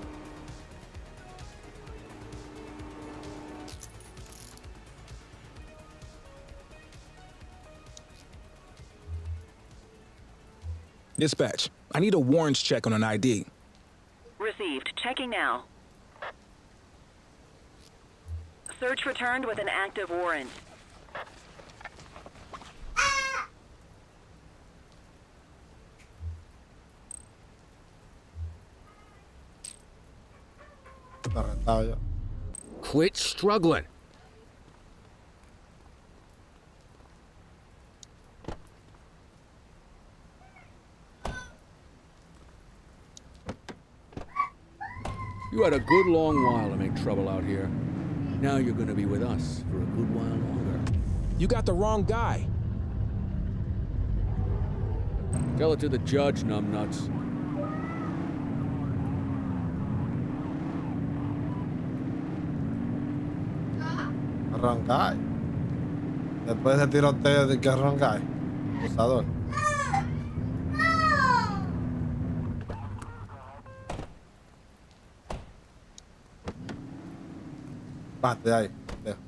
S11: Dispatch, I need a warrants check on an ID.
S9: Received. Checking now. Search returned with an active warrant.
S5: Está rentado ya.
S6: Quit struggling. You had a good long while to make trouble out here. Now you're gonna be with us for a good while longer.
S11: You got the wrong guy.
S6: Tell it to the judge, numbnuts.
S5: Arrancáis. Después de tiroteo de que arrancáis. Abusador. Bate ahí. Dejo.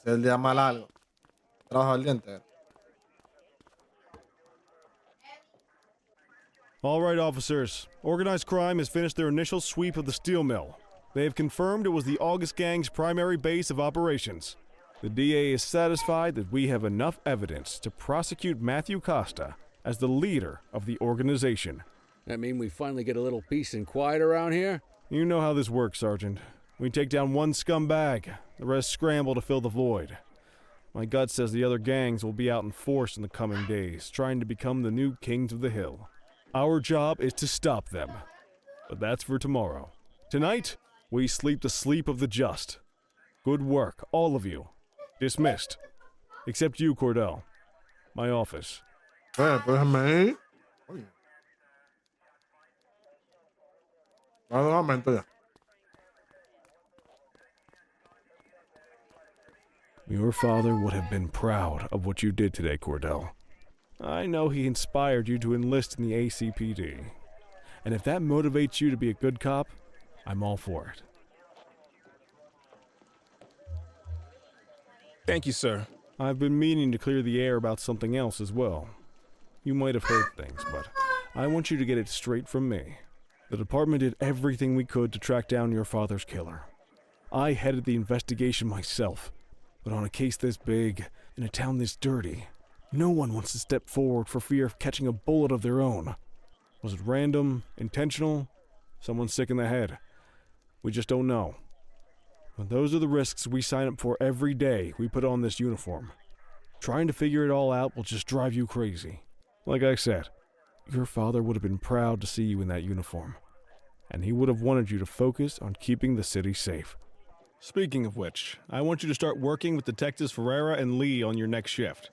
S5: Es el día más largo. Trabajo el día entero.
S4: All right, officers. Organized crime has finished their initial sweep of the steel mill. They have confirmed it was the August Gang's primary base of operations. The DA is satisfied that we have enough evidence to prosecute Matthew Costa as the leader of the organization.
S6: That mean we finally get a little peace and quiet around here?
S4: You know how this works, Sergeant. We take down one scumbag, the rest scramble to fill the void. My gut says the other gangs will be out in force in the coming days, trying to become the new kings of the hill. Our job is to stop them. But that's for tomorrow. Tonight, we sleep the sleep of the just. Good work, all of you. Dismissed. Except you, Cordell. My office.
S5: Pues déjame ir. Oye. Vamos un momento ya.
S4: Your father would have been proud of what you did today, Cordell. I know he inspired you to enlist in the ACPD. And if that motivates you to be a good cop, I'm all for it.
S11: Thank you, sir.
S4: I've been meaning to clear the air about something else as well. You might have heard things, but I want you to get it straight from me. The department did everything we could to track down your father's killer. I headed the investigation myself. But on a case this big, in a town this dirty, no one wants to step forward for fear of catching a bullet of their own. Was it random, intentional, someone sick in the head? We just don't know. But those are the risks we sign up for every day we put on this uniform. Trying to figure it all out will just drive you crazy. Like I said, your father would have been proud to see you in that uniform. And he would have wanted you to focus on keeping the city safe. Speaking of which, I want you to start working with Detectives Ferreira and Lee on your next shift.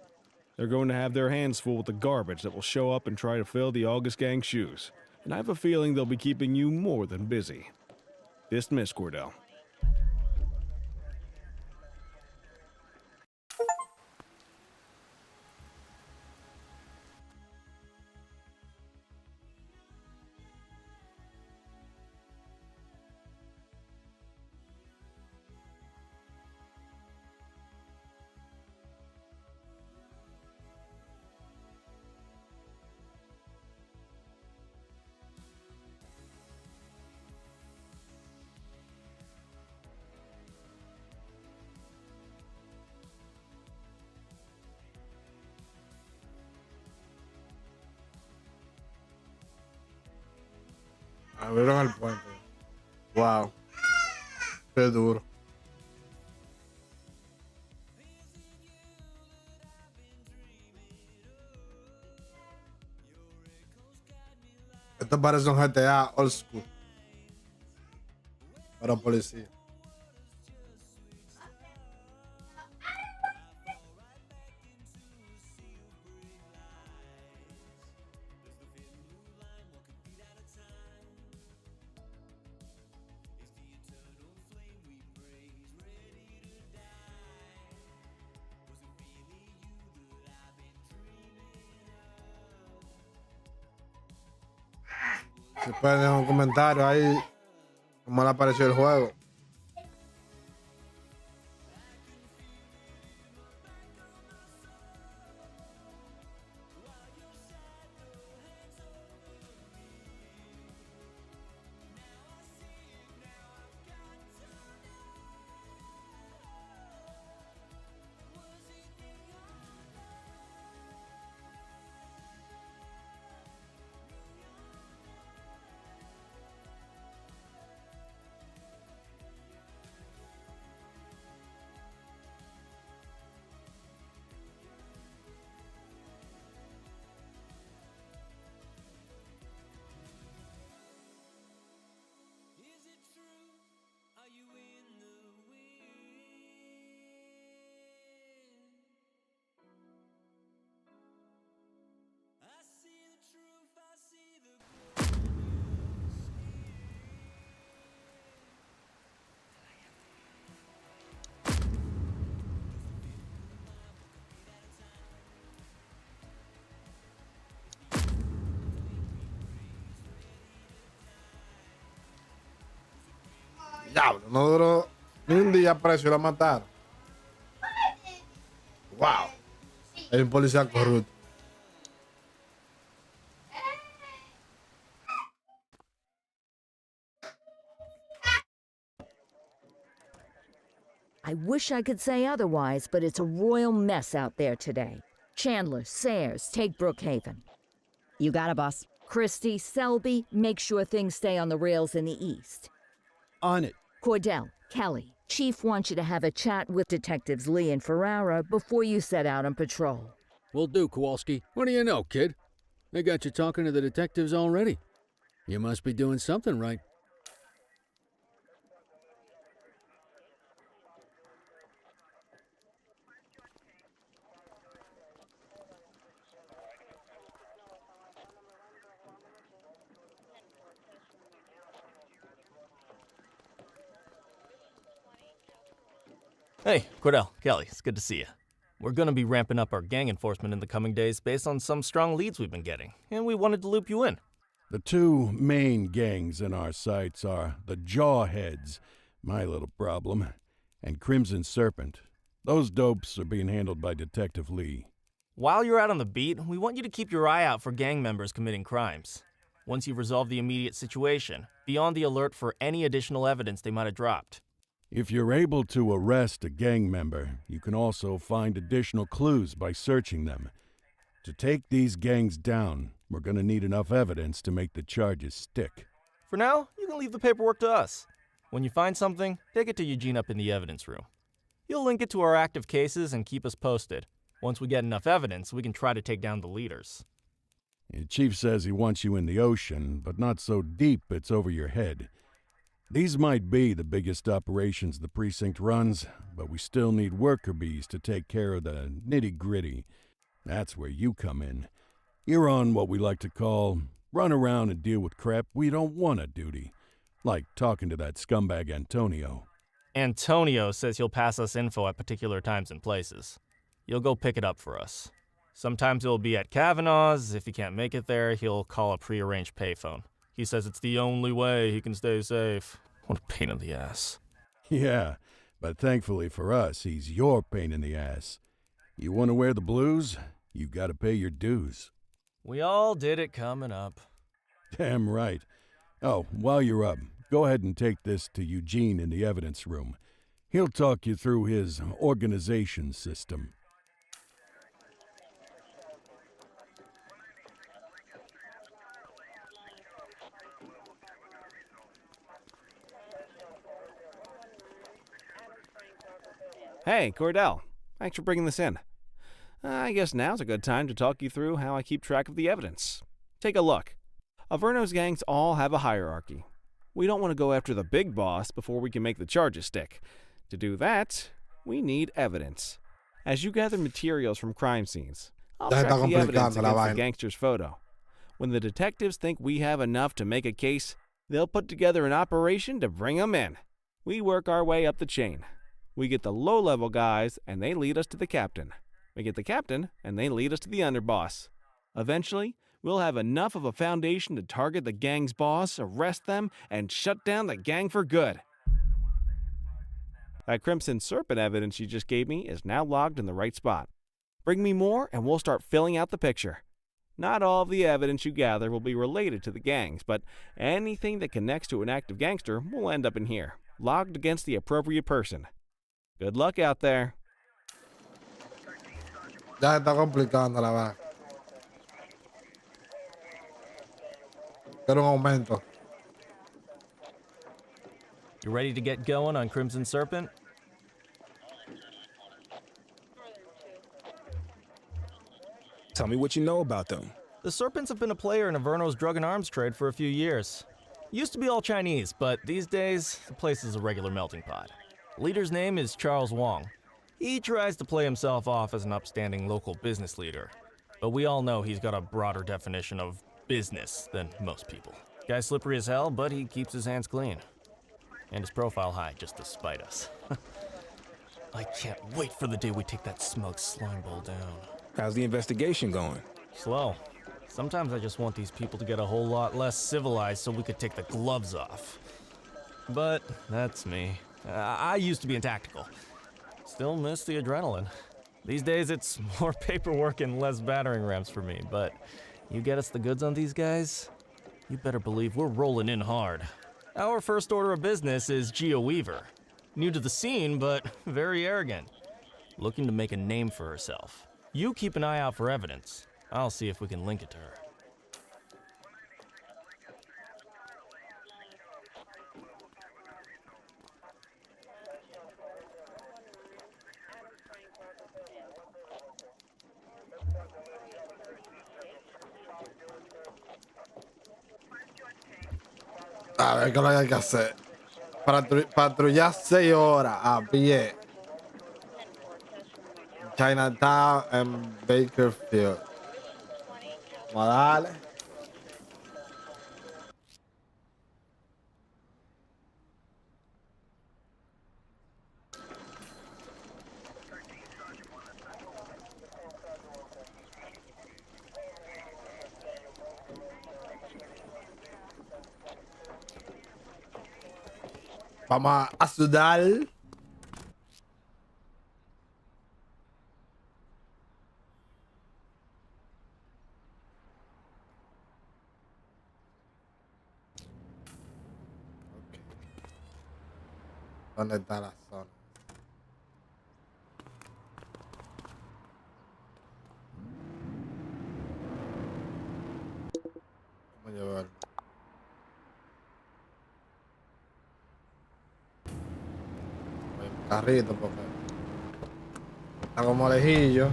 S4: They're going to have their hands full with the garbage that will show up and try to fill the August gang's shoes. And I have a feeling they'll be keeping you more than busy. Dismiss, Cordell.
S5: Abrieron el puente. Wow. Qué duro. Esto parece un GTA old school. Para policía. Si pueden dejar un comentario ahí, cómo le pareció el juego. Diablo, no duró ni un día preso y la mataron. Wow. Hay un policía corrupto.
S2: I wish I could say otherwise, but it's a royal mess out there today. Chandler, Sayers, take Brookhaven.
S3: You got it, boss.
S2: Christie, Selby, make sure things stay on the rails in the east.
S14: On it.
S2: Cordell, Kelly, Chief wants you to have a chat with Detectives Lee and Ferrara before you set out on patrol.
S6: Will do, Kowalski. What do you know, kid? They got you talking to the detectives already. You must be doing something right.
S12: Hey, Cordell, Kelly, it's good to see you. We're going to be ramping up our gang enforcement in the coming days based on some strong leads we've been getting, and we wanted to loop you in.
S14: The two main gangs in our sights are the Jawheads, my little problem, and Crimson Serpent. Those dopes are being handled by Detective Lee.
S12: While you're out on the beat, we want you to keep your eye out for gang members committing crimes. Once you've resolved the immediate situation, be on the alert for any additional evidence they might have dropped.
S14: If you're able to arrest a gang member, you can also find additional clues by searching them. To take these gangs down, we're going to need enough evidence to make the charges stick.
S12: For now, you can leave the paperwork to us. When you find something, take it to Eugene up in the evidence room. He'll link it to our active cases and keep us posted. Once we get enough evidence, we can try to take down the leaders.
S14: The chief says he wants you in the ocean, but not so deep it's over your head. These might be the biggest operations the precinct runs, but we still need worker bees to take care of the nitty-gritty. That's where you come in. You're on what we like to call run around and deal with crap we don't want to duty. Like talking to that scumbag Antonio.
S12: Antonio says he'll pass us info at particular times and places. You'll go pick it up for us. Sometimes it'll be at Kavanaugh's. If he can't make it there, he'll call a prearranged payphone. He says it's the only way he can stay safe. What a pain in the ass.
S14: Yeah, but thankfully for us, he's your pain in the ass. You want to wear the blues? You gotta pay your dues.
S12: We all did it coming up.
S14: Damn right. Oh, while you're up, go ahead and take this to Eugene in the evidence room. He'll talk you through his organization system.
S4: Hey, Cordell. Thanks for bringing this in. I guess now's a good time to talk you through how I keep track of the evidence. Take a look. Averno's gangs all have a hierarchy. We don't want to go after the big boss before we can make the charges stick. To do that, we need evidence. As you gather materials from crime scenes, I'll track the evidence against the gangster's photo. When the detectives think we have enough to make a case, they'll put together an operation to bring them in. We work our way up the chain. We get the low-level guys, and they lead us to the captain. We get the captain, and they lead us to the underboss. Eventually, we'll have enough of a foundation to target the gang's boss, arrest them, and shut down the gang for good. That Crimson Serpent evidence you just gave me is now logged in the right spot. Bring me more, and we'll start filling out the picture. Not all of the evidence you gather will be related to the gangs, but anything that connects to an active gangster will end up in here, logged against the appropriate person. Good luck out there.
S5: Ya está complicando la verdad. Quiero un aumento.
S12: You ready to get going on Crimson Serpent?
S11: Tell me what you know about them.
S12: The Serpents have been a player in Averno's drug and arms trade for a few years. Used to be all Chinese, but these days, the place is a regular melting pot. Leader's name is Charles Wong. He tries to play himself off as an upstanding local business leader, but we all know he's got a broader definition of business than most people. Guy's slippery as hell, but he keeps his hands clean. And his profile high just to spite us. I can't wait for the day we take that smug slime ball down.
S11: How's the investigation going?
S12: Slow. Sometimes I just want these people to get a whole lot less civilized so we could take the gloves off. But that's me. I used to be in tactical. Still miss the adrenaline. These days it's more paperwork and less battering rams for me, but you get us the goods on these guys, you better believe we're rolling in hard. Our first order of business is Gia Weaver. New to the scene, but very arrogant. Looking to make a name for herself. You keep an eye out for evidence. I'll see if we can link it to her.
S5: A ver qué es lo que hay que hacer. Patrullar 6 horas a pie. Chinatown en Bakerfield. Vamos a darle. Vamos a sudar. ¿Dónde está la zona? Vamos a llevarlo. Carrito porque está como lejillo.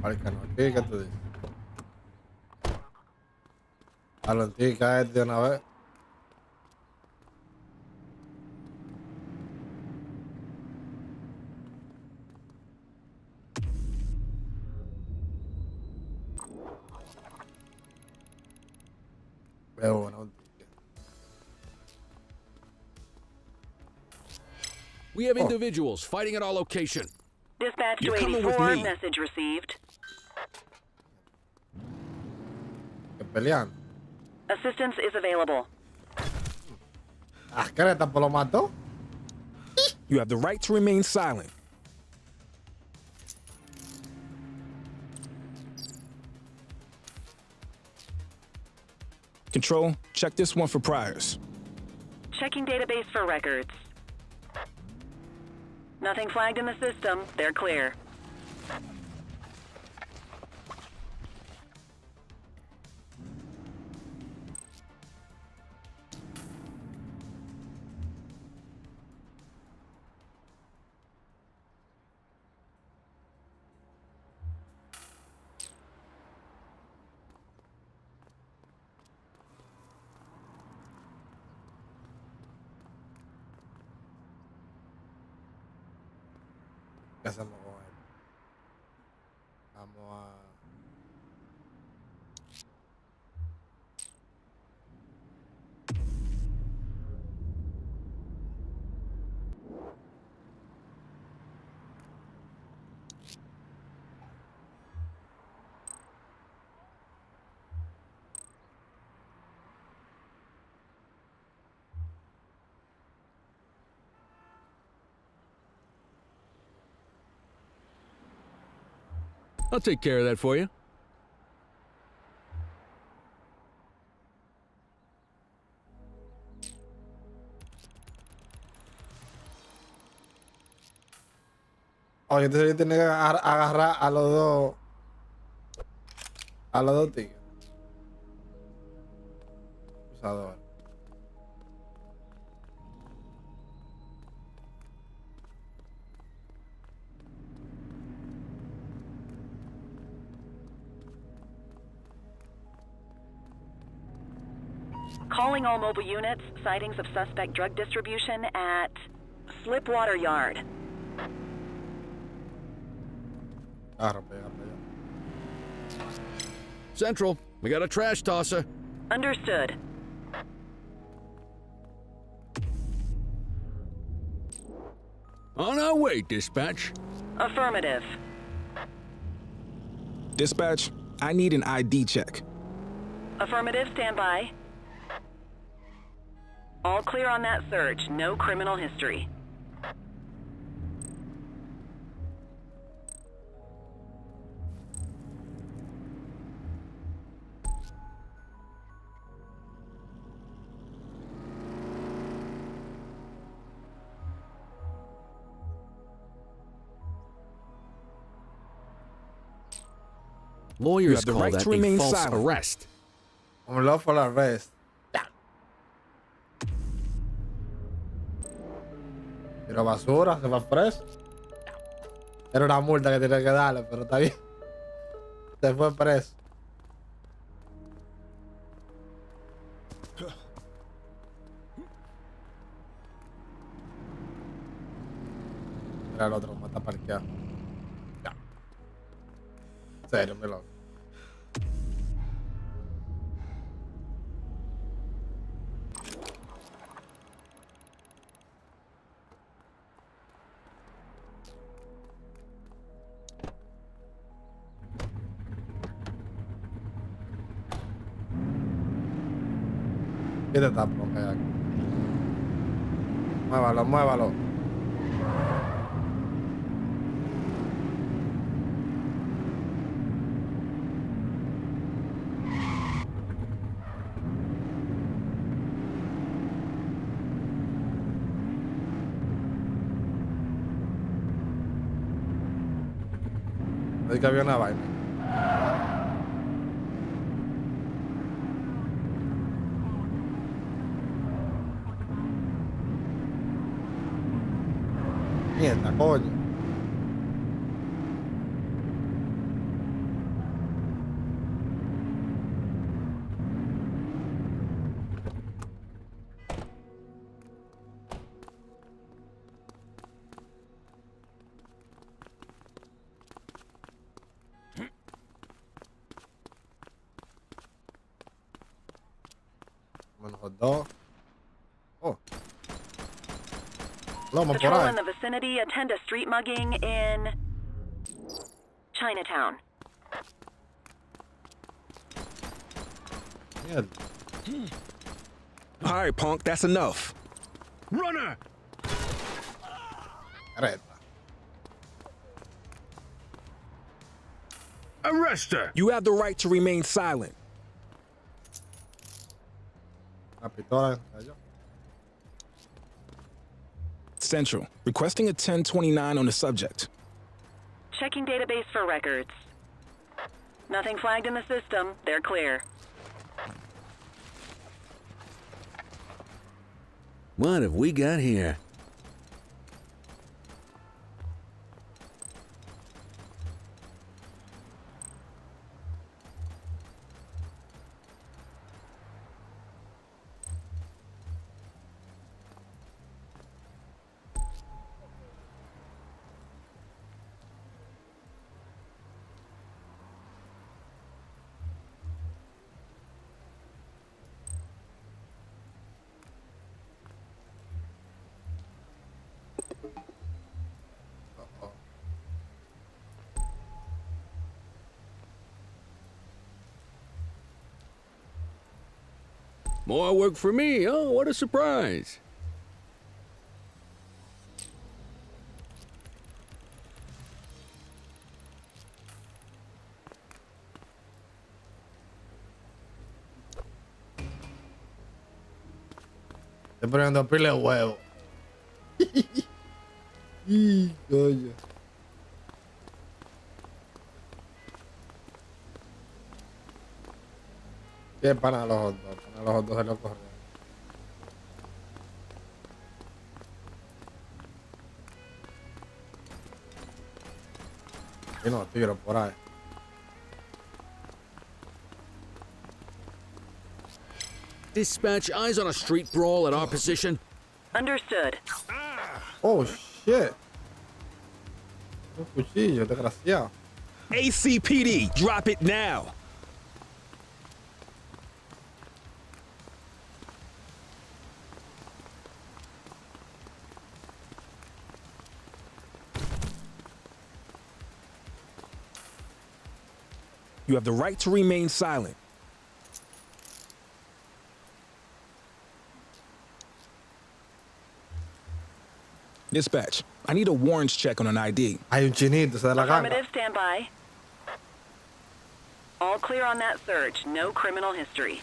S5: Al que no, aquí, ¿qué tú dices? A lo antiguo, cae de una vez. Veo bueno.
S6: We have individuals fighting at our location.
S9: Dispatch
S6: You're
S9: to
S6: coming with
S9: 84,
S6: me.
S9: message received.
S5: Que pelean.
S9: Assistance is available.
S5: Ah, ¿qué le por lo mató?
S11: You have the right to remain silent. Control, check this one for priors.
S9: Checking database for records. Nothing flagged in the system. They're clear.
S5: ¿Qué hacemos con él? Vamos a...
S6: I'll take care of that for you.
S5: Oye, entonces tiene que agarrar a los dos. A los dos tigres. Usador.
S9: Calling all mobile units, sightings of suspect drug distribution at Slipwater Yard.
S6: Central, we got a trash tosser.
S9: Understood.
S6: On our way, dispatch.
S9: Affirmative.
S11: Dispatch, I need an ID check.
S9: Affirmative, stand by. All clear on that search. No criminal history.
S6: Lawyers
S11: the
S6: call
S11: right
S6: that
S11: to
S6: a
S11: remain
S6: false
S11: silent.
S6: arrest.
S5: Unlawful arrest. Pero basura, se va preso. Era una multa que tenía que darle, pero está bien. Se fue preso. Mira el otro, como está parqueado. Ya. En serio, mi loco. ¿Qué te está bloqueando? Muévalo, muévalo. Es que había una vaina. Mierda, coño. Bueno, hot dog. Oh. Loma por
S9: Patrol
S5: ahí.
S9: in the vicinity, attend a street mugging in Chinatown.
S5: Mierda.
S11: All right, punk, that's enough.
S1: Runner!
S5: Reta.
S1: Arrest her!
S11: You have the right to remain silent.
S5: La pistola cayó.
S11: Central, requesting a 1029 on the subject.
S9: Checking database for records. Nothing flagged in the system. They're clear.
S6: What have we got here? More work for me. Oh, what a surprise.
S5: Estoy poniendo pile de huevo. Y coño. ¿Qué pana los hot dogs? Pana los hot dogs de los correos. Y no, tigre por ahí.
S6: Dispatch, eyes on a street brawl at our position.
S9: Understood.
S5: Oh shit. Un cuchillo, desgraciado.
S11: ACPD, drop it now. You have the right to remain silent. Dispatch, I need a warrants check on an ID.
S5: Hay un chinito, se da la gana.
S9: Affirmative, stand by. All clear on that search. No criminal history.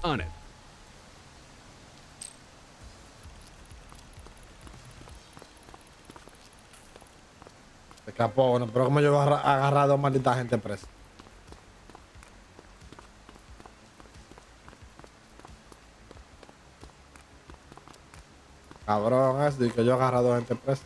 S6: On it.
S5: Se escapó, bueno, pero como yo he agarrado maldita gente presa. Cabrón, es de que yo he agarrado gente presa.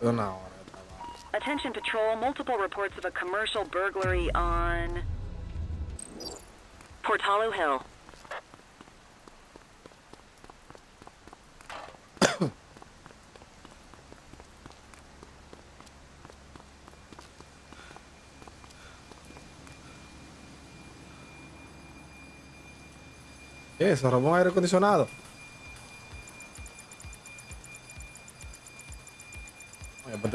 S5: Una hora de trabajo.
S9: Attention patrol, multiple reports of a commercial burglary on Portalo Hill.
S5: ¿Qué? ¿Se robó un aire acondicionado? Oye, pues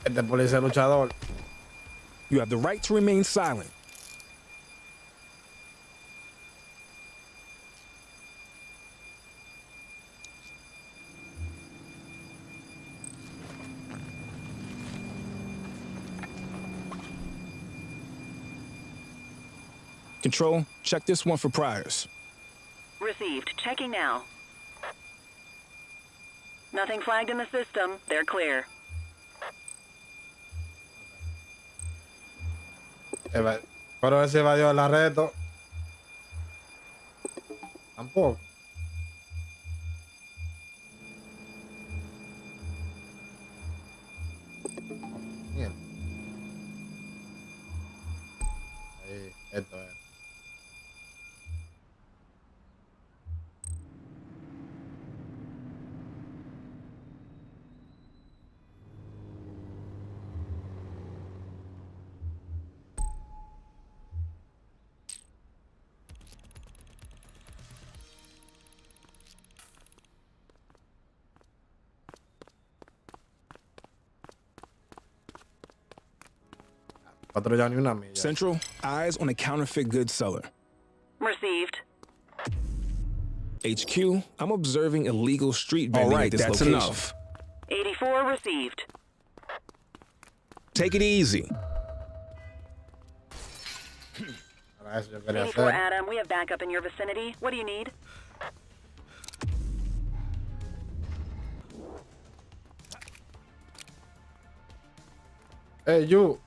S5: este policía luchador.
S11: You have the right to remain silent. Control, check this one for priors.
S9: Received. Checking now. Nothing flagged in the system. They're clear.
S5: Pero ese evadió el arresto. Tampoco. Mierda. Ahí, esto es. Patrulla ni una milla.
S11: Central, eyes on a counterfeit goods seller.
S9: Received.
S11: HQ, I'm observing illegal street vending at this location.
S4: Enough.
S9: 84 received.
S11: Take it easy.
S9: 84 Adam, we have backup in your vicinity. What do you need?
S5: Hey, you.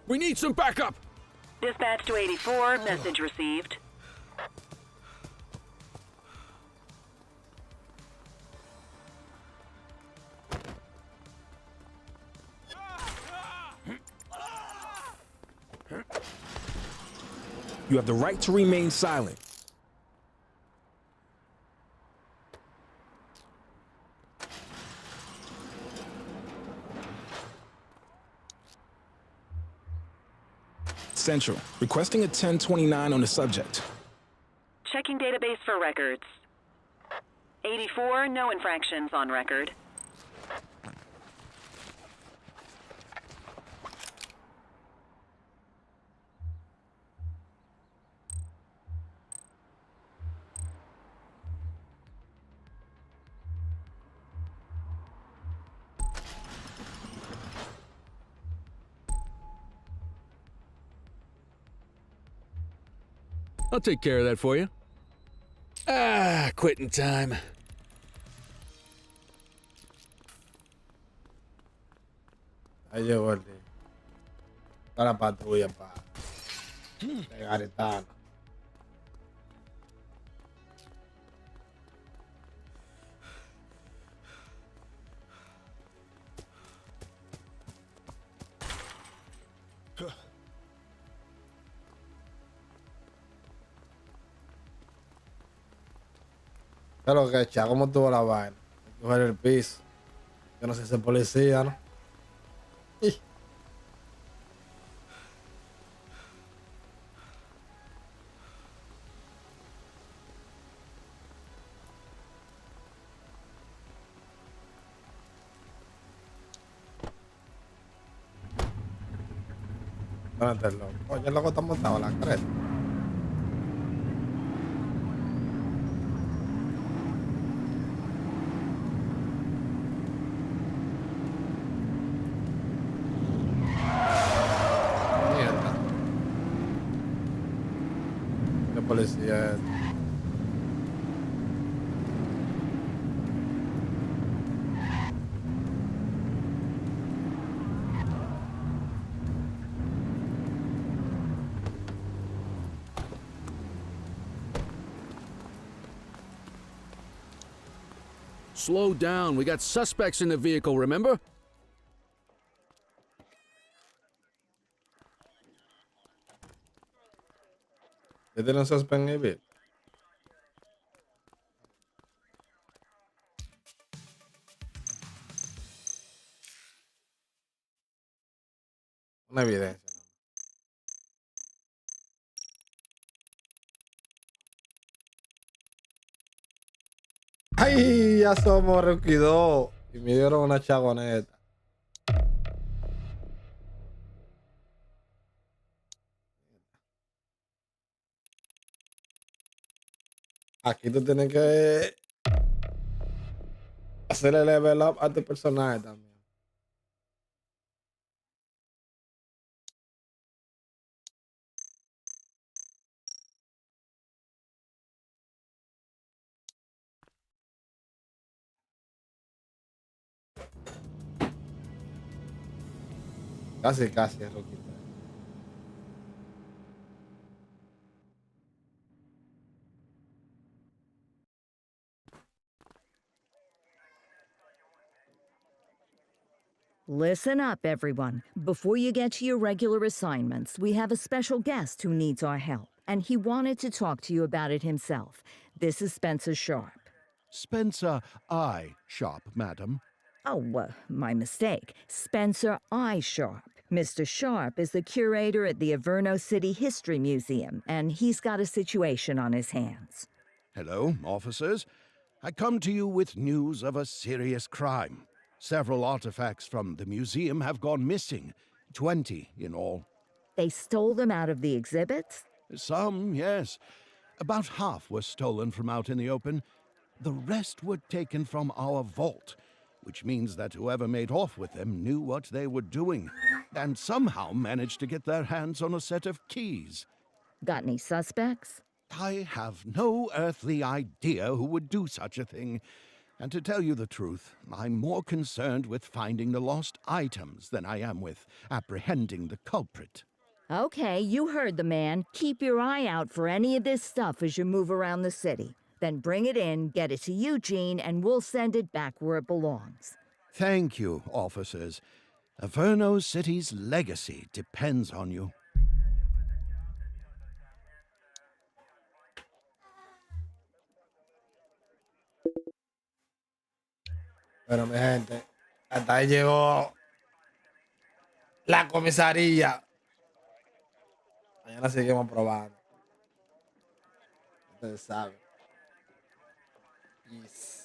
S6: We need some backup!
S9: Dispatch to 84, message received.
S11: You have the right to remain silent. Central, requesting a 1029 on the subject.
S9: Checking database for records. 84, no infractions on record.
S6: I'll take care of that for you. Ah, quitting time.
S5: Ahí llegó el tío. Está la patrulla para pegar esta. Pero que echa, ¿cómo tuvo la vaina? Hay que coger el piso. Yo no sé si es policía, ¿no? ¡Ih! Espérate, el loco. Oye, el loco está montado en la creta. Policía.
S6: Slow down. We got suspects in the vehicle, remember?
S5: ¿Qué tienen suspect en el video? Una evidencia. ¡Ay! Ya somos Rookie 2. Y me dieron una chagoneta. Aquí tú tienes que hacerle level up a tu personaje también. Casi, casi, Roquita.
S2: Listen up, everyone. Before you get to your regular assignments, we have a special guest who needs our help, and he wanted to talk to you about it himself. This is Spencer Sharp.
S14: Spencer I. Sharp, madam.
S2: Oh, my mistake. Spencer I. Sharp. Mr. Sharp is the curator at the Averno City History Museum, and he's got a situation on his hands.
S14: Hello, officers. I come to you with news of a serious crime. Several artifacts from the museum have gone missing, 20 in all.
S2: They stole them out of the exhibits?
S14: Some, yes. About half were stolen from out in the open. The rest were taken from our vault, which means that whoever made off with them knew what they were doing, and somehow managed to get their hands on a set of keys.
S2: Got any suspects?
S14: I have no earthly idea who would do such a thing. And to tell you the truth, I'm more concerned with finding the lost items than I am with apprehending the culprit.
S2: Okay, you heard the man. Keep your eye out for any of this stuff as you move around the city. Then bring it in, get it to Eugene, and we'll send it back where it belongs.
S14: Thank you, officers. Averno City's legacy depends on you.
S5: Bueno, mi gente, hasta ahí llegó la comisaría. Mañana seguimos probando. Ustedes saben. Peace.